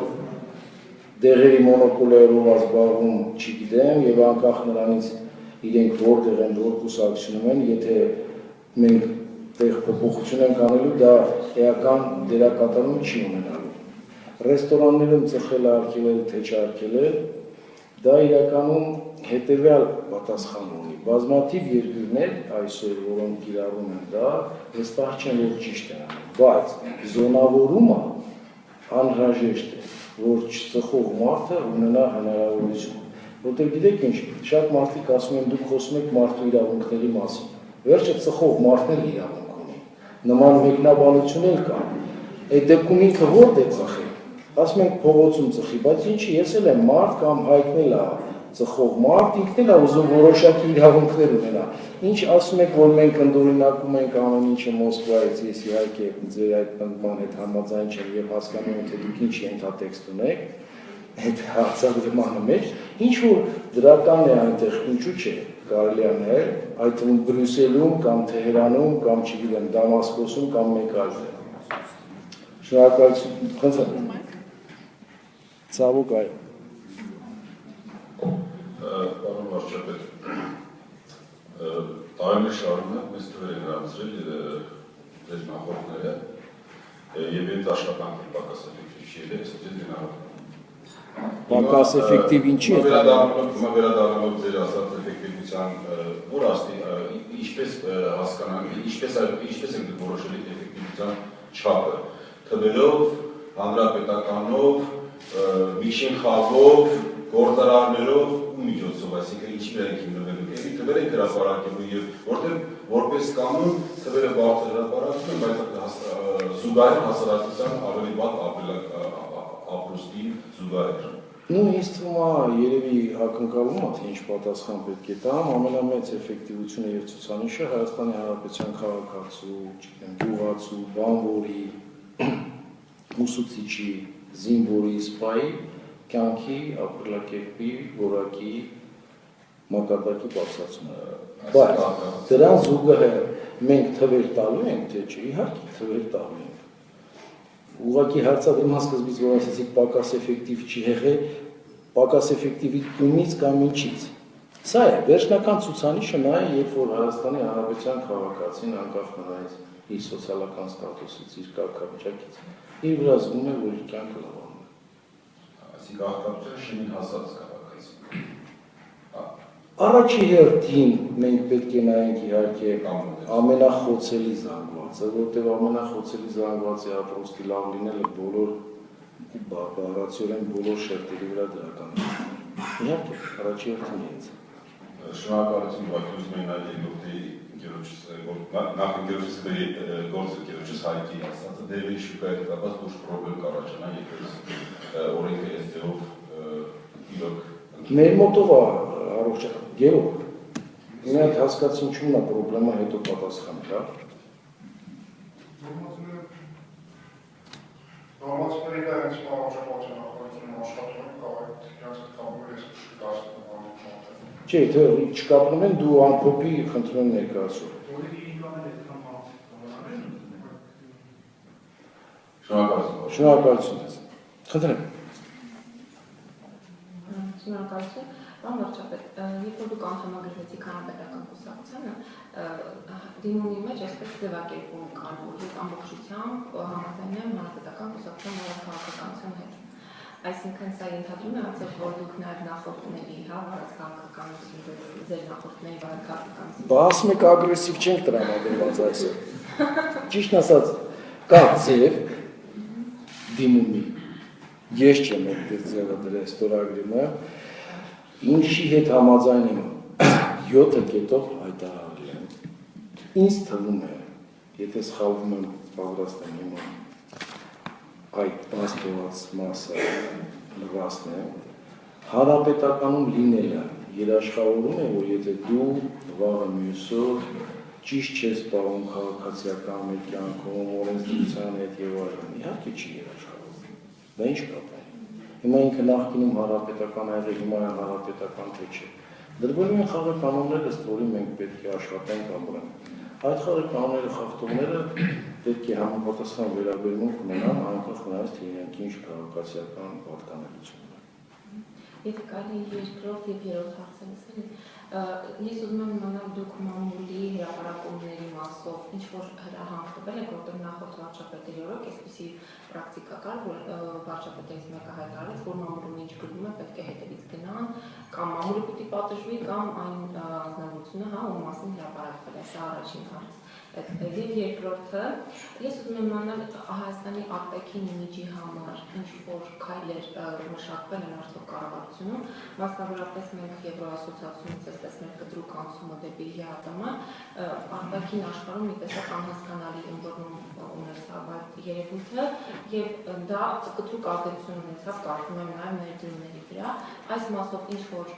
դեղերի մոնոպոլիայով զբաղվում չգիտեմ եւ անկախ նրանից իրենք որտեղ են, որ կուսակցությունում են, եթե մենք տեղ փոփոխություն ենք անելու, դա էական դերակատարում չի ունենալու։ Ռեստորաններում ծխել արգելել, թե չարգելել, դա իրականում հետևյալ պատասխան ունի։ Բազմաթիվ երկրներ այսօր, որոնք կիրառում են դա, վստահ չեն, որ ճիշտ են անում, բայց զոնավորումը անհրաժեշտ է, որ չծխող մարդը ունենա հնարավորություն։ Որտեղ գիտեք ինչ, շատ մարդիկ ասում են, դուք խոսում եք մարդու իրավունքների մասին։ Վերջը ծխող մարդն էլ իրավունք ունի։ Նման մեկնաբանություն էլ կա։ Այդ դեպքում ինքը որտե ծխի։ Ասում ենք փողոցում ծխի, բայց ինչի, ես էլ եմ մարդ կամ հայտնել է ծխող մարդ, ինքն էլ է ուզում որոշակի իրավունքներ ունենա։ Ինչ ասում եք, որ մենք ընդօրինակում ենք ամեն ինչը Մոսկվայից, ես իհարկե ձեր այդ բան հետ համաձայն չեմ եւ հասկանում եմ, թե դուք ինչ ենթատեքստ ունեք այդ հարցադրմանը մեջ, ինչ որ դրական է այնտեղ, ինչու՞ չէ, կարելի է նայել, այդ թվում Բրյուսելում կամ Թեհրանում կամ չգիտեմ Դամասկոսում կամ մեկ այլ տեղ։ Շնորհակալություն, խնդրեմ։ Ցավոք այո։ Պարոն վարչապետ, տարիներ շարունակ մեզ թվեր են հարցրել ձեր նախորդները եւ այդ աշխատանքը պակաս էֆեկտիվ չի եղել, ես ձեզ գնահատում։ Պակաս էֆեկտիվ ինչի է։ Վերադառնալով ձեր ասած էֆեկտիվության որ աստի ինչպես հասկանանք, ինչպես են որոշել էֆեկտիվության չափը, թվերով, հանրապետականով, միջին խավով, գործարարներով ու միջոցով, այսինքն ինչի վրա ենք հիմնվելու, էլի թվեր ենք հրապարակելու եւ որտեղ որպես կանոն թվերը բարձր հրապարակվում են, բայց զուգահեռ հասարակության ավելի վատ ապրուստի զուգահեռ։ Ну, ինձ թվում է երևի ակնկալում է, թե ինչ պատասխան պետք է տամ, ամենամեծ էֆեկտիվությունը եւ ցուցանիշը Հայաստանի Հանրապետության քաղաքացու, չգիտեմ, գյուղացու, բանվորի, ուսուցիչի, զինվորի, սպայի կյանքի, ապրելակերպի, որակի, մակարդակի բարձրացումը։ Բայց դրան զուգահեռ մենք թվեր տալու ենք, թե չէ, իհարկե թվեր տալու ենք։ Ուղղակի հարցադրման սկզբից որ ասացիք պակաս էֆեկտիվ չի եղել, պակաս էֆեկտիվությունից կամ ինչից։ Սա է վերջնական ցուցանիշը նա է, երբ որ Հայաստանի Հանրապետության քաղաքացին անկախ նրանից իր սոցիալական ստատուսից, իր կարգավիճակից, իր վրա զգում է, որ իր կյանքը լավանում է։ Այսինքն աղքատության շնին հասած քաղաքացին։ Առաջի հերթին մենք պետք է նայենք իհարկե ամենախոցելի զանգվածը, որտեղ ամենախոցելի զանգվածի ապրոստի լավ լինելը բոլոր բառացիորեն բոլոր շերտերի վրա դրական է։ Իհարկե, առաջի հերթին ինձ։ Շնորհակալություն, բայց ուզում եմ նաև եկողի ընկերոջս, նախ ընկերոջս գործ ընկերոջս հայտի ասածը դեպի շուկայի կապված ոչ պրոբլեմ կառաջանա, եթե օրենքը այս ձևով իրոք Մեր մոտով առողջ Գերո, մի հատ հասկացությունն է պրոբլեմը հետո պատասխանը, հա։ Նորմացիաների դերից առողջապահության նախարարությունում աշխատում են, կարող է իրենց հետ կապվել ես դասում Չէ, թե չկապնում են, դու ամփոփի խնդրում եմ ներկայացու։ Շնորհակալություն։ Խնդրեմ։ Շնորհակալություն։ Պարոն վարչապետ, երբ որ դուք անդամագրվեցիք հանրապետական կուսակցությանը, դիմումի մեջ այսպես ձևակերպում կար, որ ես ամբողջությամբ համաձայն եմ հանրապետական կուսակցության քաղաքականության հետ։ Այսինքն սա ենթադրում է ասել, որ դուք նաև նախորդների, հա, վարակական ձեր նախորդների վարակական։ Բա ասում եք ագրեսիվ չենք տրամադրված այսօր։ Ճիշտ ասած, կա ձև դիմումի։ Ես չեմ այդ ձևը դրել ստորագրումը, ինչի հետ համաձայն եմ 7 կետով հայտարարել եմ։ Ինձ թվում է, եթե սխալվում եմ, պատրաստ եմ հիմա այդ բաստոված մասը լրացն է, հանրապետականում լինելը երաշխավորում է, որ եթե դու վաղը մյուսով ճիշտ չես պահում քաղաքացիական մեր կյանքում, օրենսդրության հետ եւ այլն, իհարկե չի երաշխավորում։ Դա ինչ կապ է։ Հիմա ինքը նախկինում հանրապետական եղել, հիմա հանրապետական թե չէ։ Դրվելու են խաղի կանոնները, ըստ որի մենք պետք է աշխատենք ապրենք։ Այդ խաղի կանոնները խախտողները պետք է համապատասխան վերաբերմունք ունենան, անկախ նրանից թե իրենք ինչ քաղաքացիական պատկանելություն ունեն։ Եթե կարելի երկրորդ եւ երրորդ հարցը լսել, ես ուզում եմ իմանալ դուք մամուլի հրապարակումների մասով ինչ որ հրահանգ տվել եք, որտեղ նախորդ վարչապետերի օրոք այսպիսի պրակտիկա կար, որ վարչապետերից մեկը հայտարարեց, որ մամուլում ինչ գրվում է, պետք է հետևից գնան, կամ մամուլը պիտի պատժվի, կամ այն անձնավորությունը, հա, ում մասին հրապարակվել է, սա առաջին հարց։ Եվ երկրորդը, ես ուզում եմ իմանալ Հայաստանի արտաքին իմիջի համար ինչ որ քայլեր մշակվել են արդյոք կառավարությունում, մասնավորապես մենք Եվրոասոցիացիոնից այսպես մեր կտրուկ անցումը դեպի ԵԱՏՄ, արտաքին աշխարհում մի տեսակ անհասկանալի ըմբռնում ուներ սա երևույթը, եւ դա կտրուկ ազդեցություն ունեցավ, կարծում եմ, նաեւ ներդրումների վրա, այս մասով ինչ որ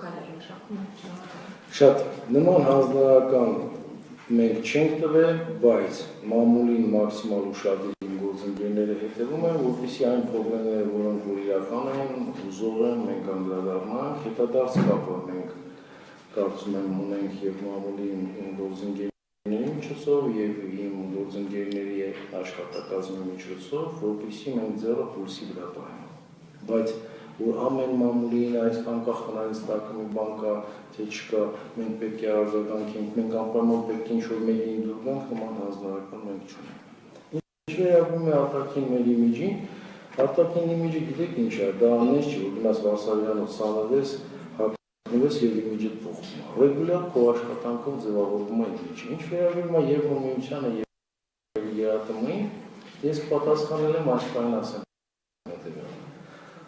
քայլեր մշակվում են։ Շատ նման հանձնարարական մենք չենք տվել, բայց մամուլին մաքսիմալ ուշադրին գործընկերները հետևում են, որպեսզի այն խնդիրները, որոնք որ իրական են, հուզող են, մենք անդրադառնանք, հետադարձ կապը մենք կարծում եմ ունենք եւ մամուլի գործընկերների միջոցով եւ իմ գործընկերների աշխատակազմի միջոցով, որպեսզի մենք ձեռը պուլսի վրա տանենք։ Բայց որ ամեն մամուլին այս անկախ հնարից տակը մի բան կա, թե չկա, մենք պետք է արձագանքենք, մենք անպայման պետք է ինչ-որ մեկի ինդուրգանք, նման հանձնարարական մենք չունենք։ Ինչ վերաբերում է արտաքին մեր իմիջին, արտաքին իմիջը գիտեք ինչ է, դա անես չի, որ գնաս Վարշավյանով ցանավես, հագնվես եւ իմիջը փոխվում է։ Ռեգուլյար քո աշխատանքով ձևավորվում է իմիջը։ Ինչ վերաբերում է Եվրոմիությանը եւ ԵԱՏՄ-ին, ես պատասխանել եմ այսքան ասեմ։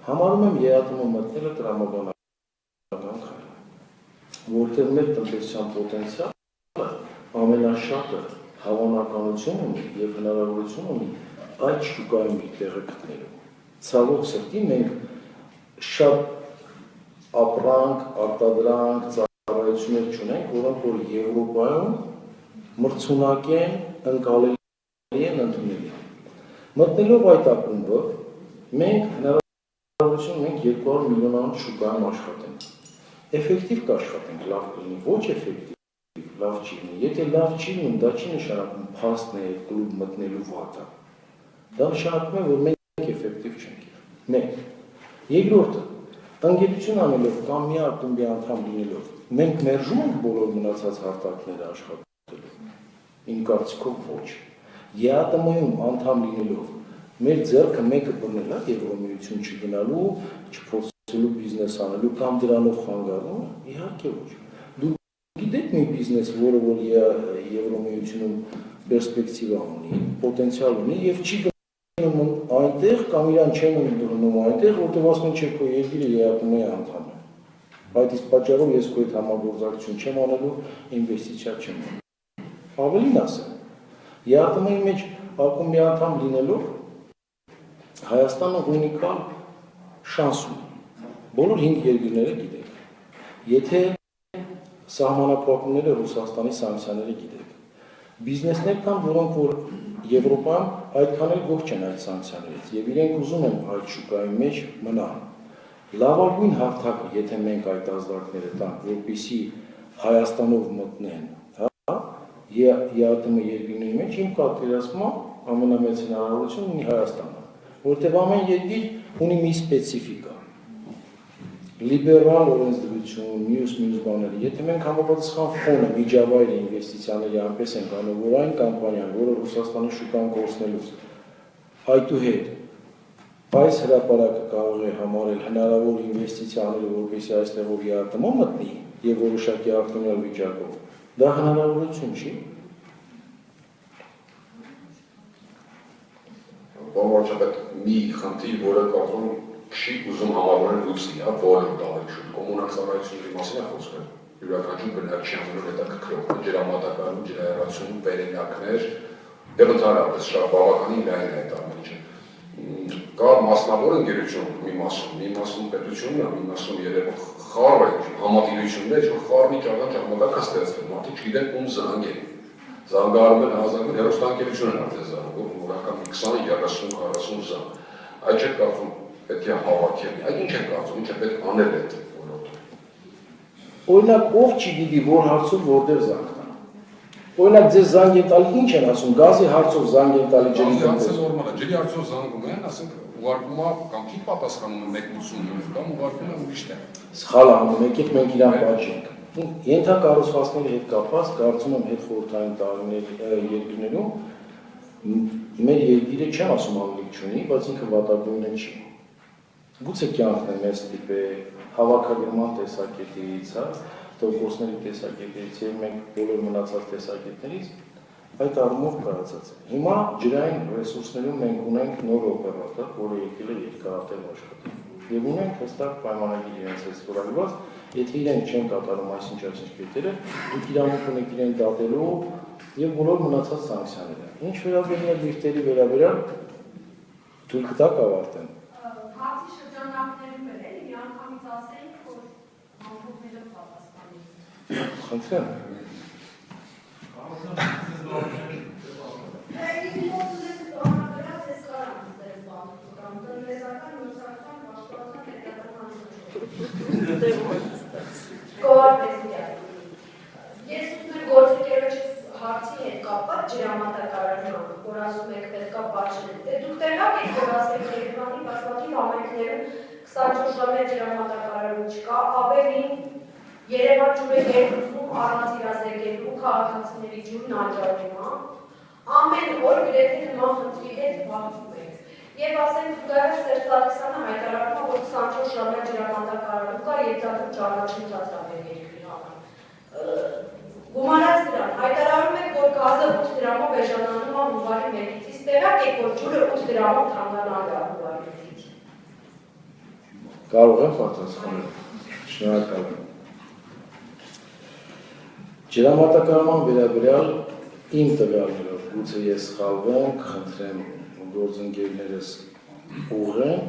Համարում եմ ԵԱՏՄ մտնելը տրամաբանական քայլ, որտեղ մեր տնտեսության պոտենցիալը ամենաշատը հավանականություն ունի եւ հնարավորություն ունի այդ շուկայում իր տեղը գտնելու։ Ցավոք սրտի մենք շատ ապրանք, արտադրանք, ծառայություններ չունենք, որոնք որ Եվրոպայում մրցունակ են, ընկալելի են, ընդունելի։ Մտնելով այդ ակումբը մենք մենք 200 միլիոնանոց շուկայում աշխատենք։ Էֆեկտիվ կաշխատենք, լավ կլինի, ոչ էֆեկտիվ, լավ չի լինի։ Եթե լավ չի լինում, դա չի նշանակում փաստն է կլուբ մտնելու վատը։ Դա նշանակում է, որ մենք էֆեկտիվ չենք եղել։ Մեկ։ Երկրորդը, ընկերություն անելով կամ մի ակումբի անդամ լինելով, մենք մերժում ենք բոլոր մնացած հարթակները աշխատելու։ Իմ կարծիքով ոչ։ ԵԱՏՄ-ում անդամ լինելով մեր ձեռքը մեկը բռնել է Եվրոմիություն չգնալու, չփորձելու բիզնես անելու կամ դրանով խանգարում, իհարկե ոչ։ Դուք գիտեք մի բիզնես, որը որ Եվրոմիությունում պերսպեկտիվա ունի, պոտենցիալ ունի եւ չի գնում այնտեղ կամ իրան չեն ընդունում այնտեղ, որտեղ ասում են չէ քո երկիրը ԵԱՏՄ-ի անդամ է։ Այդ իսկ պատճառով ես քո հետ համագործակցություն չեմ անելու, ինվեստիցիա չեմ անելու։ Ավելին ասեմ, ԵԱՏՄ-ի մեջ ակումբի անդամ լինելով Հայաստանը ունիկալ շանս ունի, բոլոր 5 երկրները գիտեք, եթե սահմանափակումները Ռուսաստանի սանկցիաները գիտեք, բիզնեսներ կան, որոնք որ Եվրոպայում այդքան էլ գոհ չեն այդ սանկցիաներից եւ իրենք ուզում են այդ շուկայի մեջ մնալ։ Լավագույն հարթակը, եթե մենք այդ ազդակները տանք, որպեսզի Հայաստանով մտնեն, հա, ԵԱՏՄ երկրների մեջ իմ պատկերացմամբ ամենամեծ հնարավորություն ունի Հայաստանը։ Որտեղ ամեն երկիր ունի մի սպეციფիկա։ Լիբերալ օրենսդրություն, մյուս բաները։ Եթե մենք համապատասխան ֆոնը միջավայրի ինվեստիցիաների այնպես ենք անում, որ այն կամպանիան, որը Ռուսաստանի շուկան կորցնելուց այդուհետ Այս հրապարակը կարող է համարել հնարավոր ինվեստիցիա անելու, որպեսզի այստեղ որ ԵԱՏՄ մտնի եւ որոշակի արտոնյալ վիճակով, դա հնարավորություն չի։ Բավարարչապետ մի խնդիր, որը կարծում չի ուզում համարվել լույսի, հա, բոլոր դավերշում, կոմունացարայությունների մասին է խոսքը, յուրաքանչյուր բնակչյաններով հետաքրքրող ջրամատակարարում, ջրահեռացում, վերենյակներ, եւ ընդհանրապես շատ բավականին լայն է այդ ամենը։ Կա մասնավոր ընկերություն մի մասում պետությունն է, մի մասում երևող խառը համատիրությունն է, որ խառնի ճանաչողմատակ է ստեղծվել, մարդիկ չգիտեն ում զանգեն։ Զանգարում են հազանգում, հեռուստաընկերություն են արդեն զանգում, որական 20, 30, 40 զանգ։ Այդ չէ կարծում պետք է հավաքել, այդ ինչ է կարծում, ինչ է պետք անել այդ ոլորտում։ Օրինակ, ով չգիտի, որ հարցով որտեղ զանգ տա։ Օրինակ, ձեզ զանգ են տալի, ինչ են ասում, գազի հարցով զանգ են տալի ջրի հարցը նորմալ է, ջրի հարցով զանգում են, ասենք ուղարկում է կամ չի պատասխանում է 1.80 կամ ուղարկում է ուրիշ տեղ։ Սխալ անում եք, մենք իրան պատժենք։ Ենթակառուցվածքների հետ կապված, կարծում եմ հետխորհրդային տարիների երկրներում մեր երկիրը չեմ ասում անելիք չունի, բայց ինքը վատագույնը չի։ Գուցե կյանքն է մեզ տիպե հավաքագրման տեսակետից, տոկոսների տեսակետից եւ մենք բոլոր մնացած տեսակետներից այդ առումով կարծած է։ Հիմա ջրային ռեսուրսներում մենք ունենք նոր օպերատոր, որը եկել է երկարատև աշխատել։ Եվ ունենք հստակ պայմանագիր իրենց հետ ստորագրված, եթե իրենք չեն կատարում այսինչ կետերը, դուք իրավունք ունեք իրեն դատելու եւ բոլոր մնացած սանկցիաները։ Ինչ վերաբերում է լիֆտերի վերաբերյալ, թույլ կտակ ավարտեն։ Հարցի շրջանակներում էլ էլի միանգամից ասենք, որ ամբողջները պատասխանի։ Խնդրեմ։ Ես ուզում եմ գործընկերոջս հարցի հետ կապված ջրամատակարարման, որ ասում եք պետքա պատժել։ Դուք տեղյակ եք, որ ասեք Երևանի բազմաթիվ համայնքներում 24 ժամյա ջրամատակարարում չկա, ավելին Երևան ջուրը երկուսում առանց իրազեկելու քաղաքացիների ջուրն անջատում է, ամեն օր գրեթե նման խնդրի հետ բախվում եք։ Եվ ասենք զուգահեռ Սերժ Սարգսյանը հայտարարում է, որ 24 ժամյա ջրամատակարարում կա եւ դա ճանաչված է մեր երկրի համար։ Գումարած դրան, հայտարարում եք, որ գազը 8 դրամով էժանանում է հունվարի 1-ից, տեղյակ եք, որ ջուրը 8 դրամով թանկանալու է հունվարի 1-ից։ Կարող եմ պատասխանել։ Շնորհակալ եմ։ Ջրամատակարարման վերաբերյալ իմ տվյալներով, գուցե ես սխալվեմ, խնդրեմ գործընկերներս ուղղեն,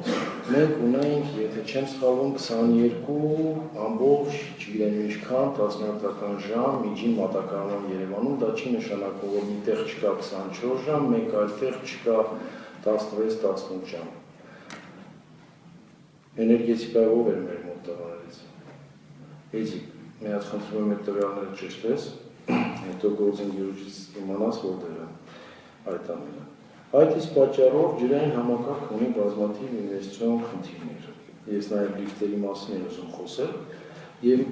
մենք ունենք, եթե չեմ սխալվում, 22 ամբողջ, չգիտեմ ինչքան, տասնյակական ժամ միջին մատակարարման Երևանում, դա չի նշանակում, որ մի տեղ չկա 24 ժամ, մեկ այլ տեղ չկա 16-18 ժամ։ Էներգետիկայով էր մեր մոտ տղաներից։ Էդիկ, մի հատ խնդրում եմ այդ տվյալները ճշտես, հետո գործընկերոջից իմանաս որտեղ է այդ ամենը։ Այդ իսկ պատճառով ջրային համակարգ ունի բազմաթիվ ինվեստիցիոն խնդիրներ։ Ես նաև լիֆտերի մասին եմ ուզում խոսել եւ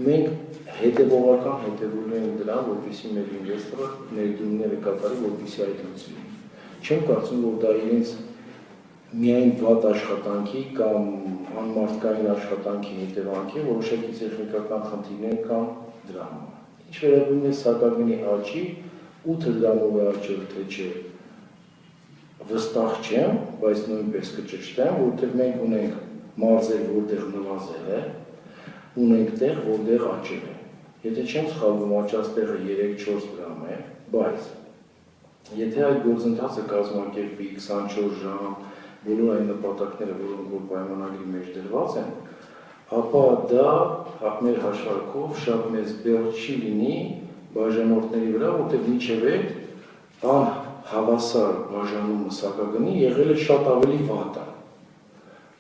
մենք հետևողական հետևում ենք դրան, որպեսզի մեր ինվեստորը ներդրումները կատարի, որպեսզի այդ լուծվի։ Չեմ կարծում, որ դա իրենց միայն վատ աշխատանքի կամ անմարդկային աշխատանքի հետևանք է, որոշակի տեխնիկական խնդիրներ կան դրա համար։ Ինչ վերաբերում է սակագնի աճի, 8 դրամով է աճել, թե չէ, վստահ չեմ, բայց նույնպես կճշտեմ, որտեղ մենք ունենք մարզեր, որտեղ նվազել է, ունենք տեղ, որտեղ աճել է։ Եթե չեմ սխալվում, աճած տեղը 3-4 դրամ է, բայց եթե այդ գործընթացը կազմակերպվի 24 ժամ, բոլոր այն նպատակները, որոնք որ պայմանագրի մեջ դրված են, ապա դա մեր հաշվարկով շատ մեծ բեռ չի լինի բաժանորդների վրա, որտեղ մինչև այդ անհավասար բաժանումը սակագնի եղել է շատ ավելի վատ է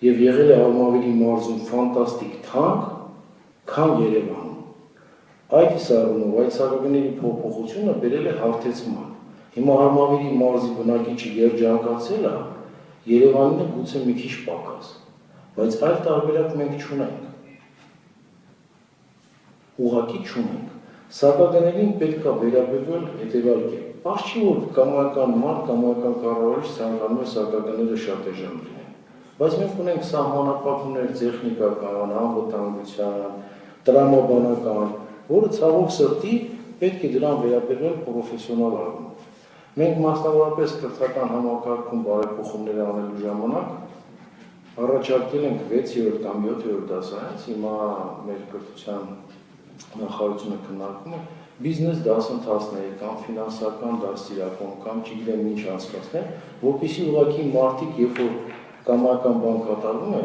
եւ եղել է Արմավիրի մարզում ֆանտաստիկ թանկ, քան Երևանում։ Այդ իսարունով այդ սակագների փոփոխությունը բերել է հարթեցման։ Հիմա Արմավիրի մարզի բնակիչը երջանկացել է, Երևանն է գուցե մի քիչ պակաս, բայց այլ տարբերակ մենք չունենք։ Ուղղակի չունենք։ Սակագներին պետք է վերաբերվել հետևյալ կերպ։ Պարզ չի, որ կամայական մարդ, կամայական կառավարիչ ցանկանում է սակագները շատ էժան լինեն։ Բայց մենք ունենք սահմանափակումներ տեխնիկական, անվտանգության, տրամաբանական, որը ցավոք սրտի պետք է դրան վերաբերվել պրոֆեսիոնալ առումով։ Մենք մասնավորապես կրթական համակարգում բարեփոխումներ անելու ժամանակ առաջարկել ենք 6-րդ կամ 7-րդ դասարանից, հիմա մեր կրթության նախարարությունը քննարկում է բիզնես դասընթացներ կամ ֆինանսական դաստիարակում կամ չգիտեմ ինչ անցկացնել, որպեսզի ուղղակի մարդիկ, երբ որ կամայական բան կատարվում է,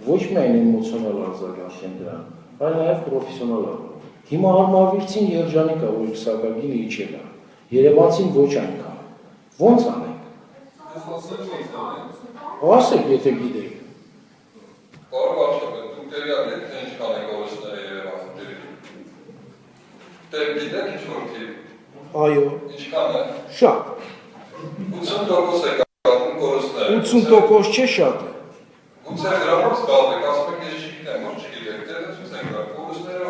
ոչ միայն էմոցիոնալ արձագանքեն դրան, այլ նաև պրոֆեսիոնալ առումով։ Հիմա արմավիրցին երջանիկ է, որ սակագինը իջել է, երևանցին ոչ այնքան։ Ո՞նց անենք։ Ասեք, եթե գիտեք։ Պարոն վարչապետ, դուք տեղյակ եք, թե ինչքան է կորստները Երևանում ջրի։ Դե գիտեք ինչ-որ թիվ։ Այո։ Ինչքան է։ Շատ։ 80% է կազմում կորստները։ 80% չէ, շատ է։ Գուցե դրանով զբաղվեք, ասում եք, ես չգիտեմ, որ չգիտեք, դե ցույց ենք տալ, կորստները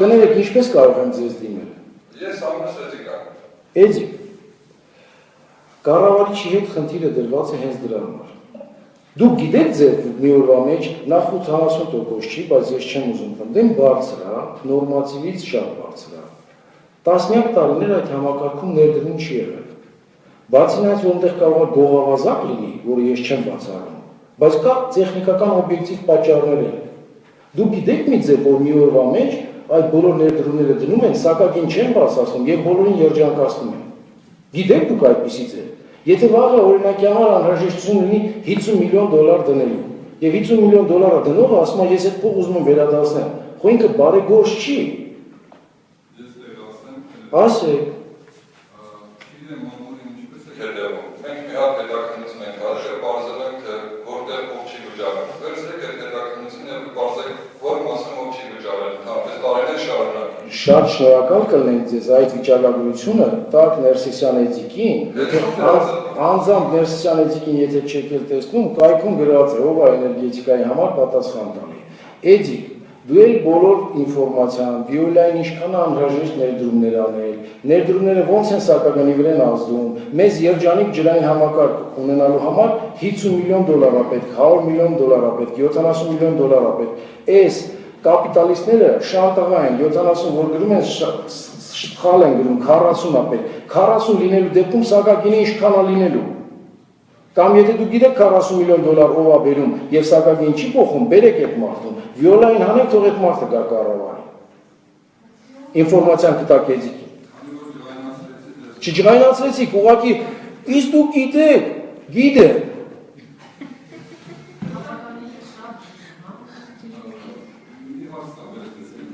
Կներեք, ինչպես կարող եմ ձեզ դիմել։ Ես ամենս էդիկ եմ։ Էդիկ։ Կառավարիչի հետ խնդիրը դրված է հենց դրա համար։ Դուք գիտեք ձեր մի օրվա մեջ նախ 80% չի, բայց ես չեմ ուզում պնդեմ, բարձր է, նորմատիվից շատ բարձր է։ Տասնյակ տարիներ այդ համակարգում ներդրում չի եղել։ Բացի նրանից, որ այնտեղ կարող է գողավազակ լինի, որը ես չեմ բացառում, բայց կա տեխնիկական օբյեկտիվ պատճառներ են։ Դուք գիտեք մի ձև, որ մի օրվա մեջ այդ բոլոր ներդրումները դնում են, սակագին չեն բարձրացնում եւ բոլորին երջանկացնում են։ Գիտեք դուք այդպիսի ձև։ Եթե վաղը օրինակի համար անհրաժեշտություն ունի $50 միլիոն դնելու, եւ $50 միլիոն դնողը ասում է, ես այդ փող ուզում եմ վերադարձնել, խո ինքը բարեգործ չի։ Ես տեղասեմ։ Ասեք։ Գիտեմ, ամորին ինչպես է հետևում։ Մենք մի հատ հետաքննություն ենք արել, բարձել ենք, թե որտեղ ով չի վճարել։ Վերցրեք այդ հետաքննությունը եւ բարձեք, որ մասում ով չի վճարել, հապես տարիներ շարունակ։ Շատ շնորհակալ կլինենք ձեզ այդ վիճակագրությունը տակ Ներսիսյան Էդիկին, անձամբ Ներսիսյան Էդիկին եթե չեք էլ տեսնում, կայքում գրած է, ով է էներգետիկայի համար պատասխան տալի։ Էդիկ, դու էլ բոլոր ինֆորմացիան, վիոլային ինչքան անհրաժեշտ ներդրումներ անել, ներդրումները ոնց են սակագնի վրա ազդում, մեզ երջանիկ ջրային համակարգ ունենալու համար $50 միլիոն է պետք, $100 միլիոն է պետք, $70 միլիոն է պետք։ Այս կապիտալիստները շանտաղա են, 70 որ գրում են, սխալ են գրում, 40 է պետք, 40 լինելու դեպքում սակագինը ինչքան է լինելու։ Կամ եթե դու գիտեք $40 միլիոն ով է բերում եւ սակագին չի փոխում, բերեք այդ մարդուն, վիոլային հանեք, թող այդ մարդը գա կառավարի։ Ինֆորմացիան կտակ Էդիկին։ Չջղայնացրեցիք, ուղղակի, իսկ դուք գիտեք, գիտեք։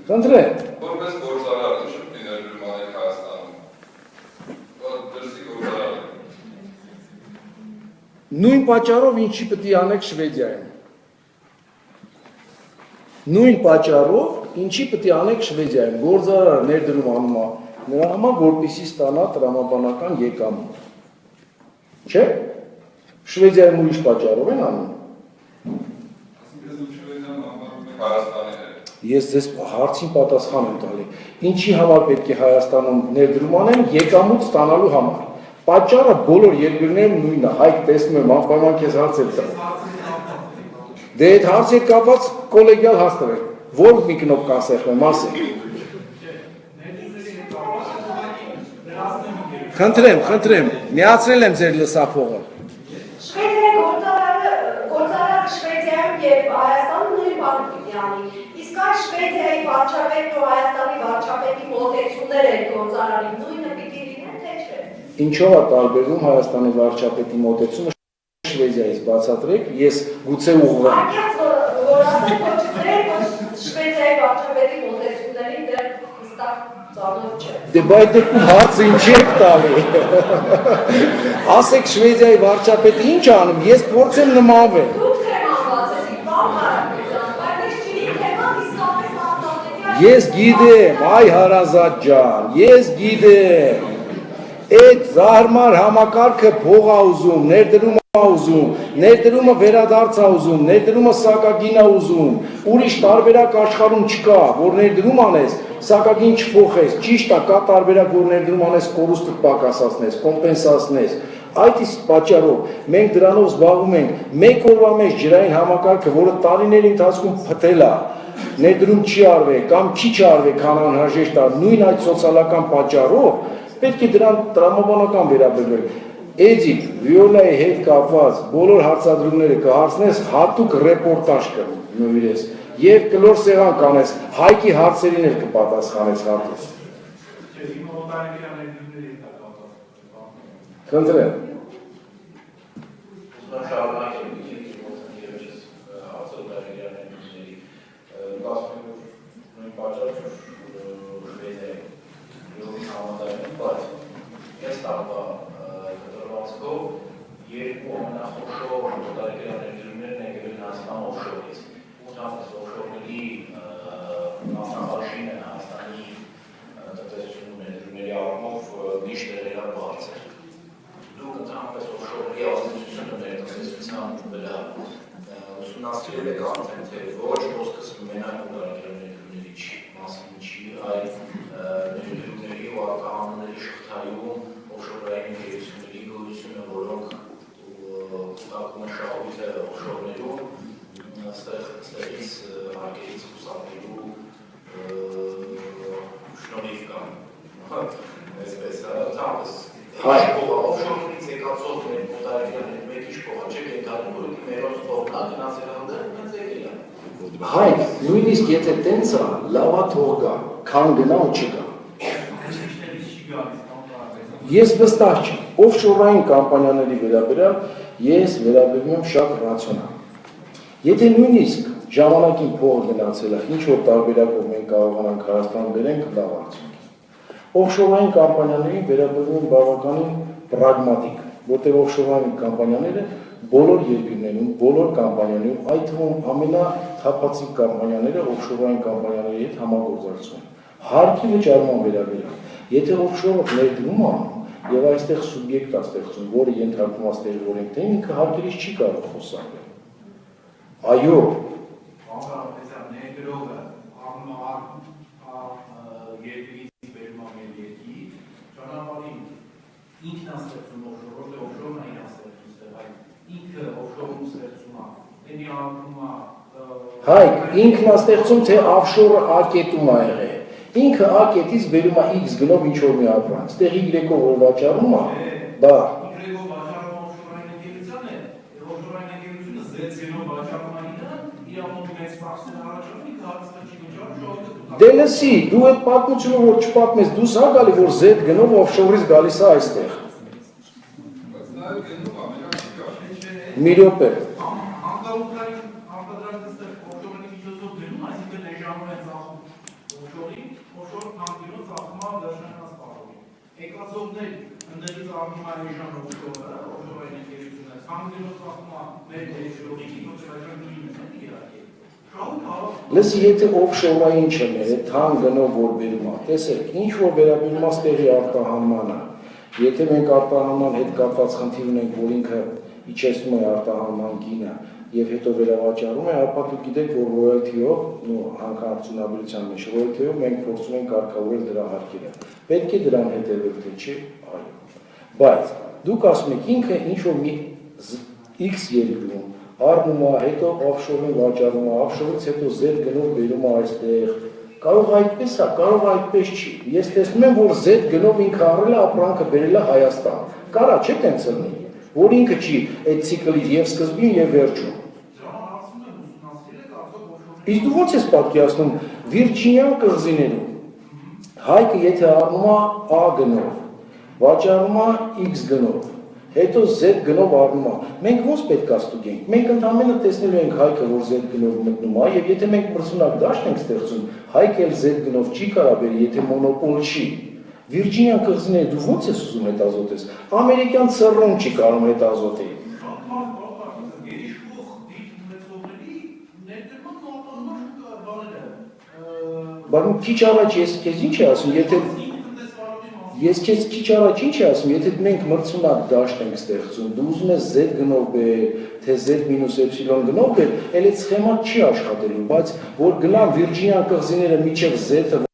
Խնդրեմ։ Որպես գործարար, ինչ պետք է ներդրում անեք Հայաստանում։ Դրսի գործարար։ Նույն պատճառով ինչի պետք է անեք Շվեդիայում։ Նույն պատճառով ինչի պետք է անեք Շվեդիայում։ Գործարարը ներդրում անում է նրա համար, որպեսզի ստանա տրամաբանական եկամուտ։ Չէ՞։ Շվեդիայում ուրիշ պատճառով են անում։ Ես ձեզ հարցին պատասխան եմ տալի։ Ինչի համար պետք է Հայաստանում ներդրում անեն եկամուտ ստանալու համար։ Պատճառը բոլոր երկրներում նույնն է, Հայկ տեսնում եմ, անպայման քեզ հարց եմ տալու։ Դե այդ հարցի հետ կապված կոլեգիալ հարց տվեք, որ մի կնոպկան սեղմեմ, ասեք։ Խնդրեմ, միացրել եմ ձեր լսափողը։ Շվեդիայի գործարարը Շվեդիայում եւ Հայաստանում նույն բանը պիտի անի։ Իսկ այ Շվեդիայի վարչապետն ու Հայաստանի վարչապետի մոտեցումները գործարարի նույնը պիտի լինեն, թե չէ։ Ինչով է տարբերվում Հայաստանի վարչապետի մոտեցումը Շվեդիայից բացատրեք, ես գուցե ուղղվեմ։ Անկեղծ որ ասեմ, որ չդրեք, որ Շվեդիայի վարչապետի մոտեցումներին դեռ հստակ ծանոթ չէ։ Դե բայց դեպքում հարցը ինչի եք տալի։ Ասեք Շվեդիայի վարչապետը ինչ անում, ես փորձեմ նմանվել։ Դուք թեման բացեցիք, բան հարաբերական, բայց ես չգիտեմ թեման իսկապես արտադրյալ։ Ես գիտեմ, այ հարազատ ջան, ես գիտեմ։ Այդ զարմար համակարգը փող է ուզում, ներդրում է ուզում, ներդրումը վերադարձ է ուզում, ներդրումը սակագին է ուզում, ուրիշ տարբերակ աշխարհում չկա, որ ներդրում անես, սակագին չփոխես, ճիշտ է, կա տարբերակ, որ ներդրում անես կորուստը պակասացնես, կոմպենսացնես։ Այդ իսկ պատճառով մենք դրանով զբաղվում ենք մեկ օրվա մեջ ջրային համակարգը, որը տարիների ընթացքում փտել է, ներդրում չի արվել կամ քիչ արվել, քան անհրաժեշտ է, նույն այդ սոցիալական պատճառով պետք է դրան տրամաբանական վերաբերվել։ Էդիկ, Վիոլայի հետ կապված բոլոր հարցադրումները կհարցնես, հատուկ ռեպորտաժ կնվիրես եւ կլոր սեղան կանես, Հայկի հարցերին էլ կպատասխանես հատուկ։ Խնդրեմ։ Ես տարվա կտրվածքով երկու ամենախոշոր օտարերկրյա ներդրումներն եկել են Հայաստան օֆշորից։ Ութամես օֆշորների մասնաբաժինը Հայաստանի տնտեսությունում ներդրումների առումով միշտ եղել բարձր։ Դուք ընդհանրապես օֆշորների ազդեցությունը մեր տնտեսության վրա ուսումնասիրել եք արդեն, թե ոչ խոսքս մենակ օտարերկրյա ներդրումների մասին չի, այլ ներդրումների ու արտահանումների շղթայում օֆշորային ընկերությունների գոյությունը, որոնք կուտակում են շահույթը օֆշորներում, ստեղից հարկերից խուսափելու շնորհիվ կան։ Այսպես, օֆշորներից եկածող օտարերկրյա մեկի փոխը չեք ենթադրում, որ մերոց թողնա գնացել անդր, հենց եկել է։ Հայք, նույնիսկ եթե տենց է, լավա թող գա, քան գնա ու չգա։ Ես վստահ չեմ, օֆշորային կամպանիաների վերաբերյալ ես վերաբերվում եմ շատ ռացիոնալ։ Եթե նույնիսկ ժամանակին փողը գնացել է, ինչ որ տարբերակով մենք կարողանանք Հայաստան բերենք, լավ արդյունք։ Օֆշորային կամպանիաներին վերաբերվում եմ բավականին պրագմատիկ, որտեղ օֆշորային կամպանիաները բոլոր երկրներում, բոլոր կամպանիաներում, այդ թվում ամենաթափածիկ կամպանիաները օֆշորային կամպանիաների հետ համագործակցում են։ Հարկի վճարման վերաբերյալ, եթե օֆշորը ներդրում է եւ այստեղ սուբյեկտ է ստեղծում, որը ենթարկվում է ստեղծել օրենքներին, ինքը հարկերից չի կարող խոսակել։ Այո։ Ներդրողը երկրից բերում է մեր երկիր, ճանապարհին ինքն է ստեղծում օֆշորը, օֆշորն է իրան ստեղծում, ինքը օֆշորում ստեղծում է, դեպի ակում է։ Հայք, ինքն է ստեղծում, թե օֆշորը ակետում է եղել։ Ինքը ակետից բերում է X գնով ինչ-որ մի ապրանք, ստեղ Y-ով որ վաճառում է, բա։ Y-ով վաճառում օֆշորային ընկերության է, օֆշորային ընկերությունը Z գնով վաճառում է իրան, իրավունք մեծ ֆաքսներ առաջանում, ինքը հարցը չի վճարում, շահույթը։ Դե լսի, դու այդ պատմությունը որ չպատմես, դու սա գալի, որ Z գնով օֆշորից գալիս է այստեղ։ Մի րոպե։ Եկածողներ ընդդեմ առնում է էժան օֆշորը, օֆշորային ընկերությունը, ցանկելով ծախում է մեր դերժողի կոչվածան նույնն իհարկե։ Լսի, եթե օֆշորային չներ, թան գնով որ բերում է, տեսեք, ինչ որ վերաբերում է ստեղի արտահանմանը, եթե մենք արտահանման հետ կապված խնդիր ունենք, որ ինքը իջեցնում է արտահանման գինը եւ հետո վերավաճառում է, ապա դուք գիտեք, որ ռոյալթիով, հանքարդյունաբերության մեջ ռոյալթիով մենք փորձում ենք կարգավորել դրա հարկերը։ Պետք է դրան հետևել, թե չի, այո։ Բայց դուք ասում եք, ինքը ինչ որ մի X երկրում առնում է, հետո օֆշորին վաճառում է, օֆշորից հետո Z գնով բերում է այստեղ։ Կարող այդպես է, կարող այդպես չի։ Ես տեսնում եմ, որ Z գնով ինքը առել է ապրանքը բերել է Հայաստան։ Կարա չէ տենց լինի, որ ինքը չի այդ ցիկլից եւ սկզբին եւ վերջում։ Իսկ դու ո՞նց ես պատկերացնում Վիրջինիան կղզիներում Հայկը եթե առնում է A գնով, վաճառում է X գնով, հետո Z գնով առնում է, մենք ո՞նց պետք է ստուգենք։ Մենք ընդհանրապես տեսնելու ենք Հայկը, որ Z գնով մտնում է, եւ եթե մենք մրցունակ դաշտ ենք ստեղծում, Հայկը էլ Z գնով չի կարող բերի, եթե մոնոպոլ չի։ Վիրջինիան կղզիները դու ո՞նց ես ուզում հետազոտես։ Ամերիկյան ցռում չի կարող հետազոտել։ Բայց քիչ առաջ ես քեզ ինչ եմ ասում, եթե ես քեզ քիչ առաջ ինչ եմ ասում, եթե մենք մրցունակ դաշտ ենք ստեղծում, դու ուզում ես Z գնով բեր, թե Z-ε գնով բեր, էլ այդ սխեման չի աշխատելու, բայց որ գնան Վիրջինիան կղզիները միջև Z-ը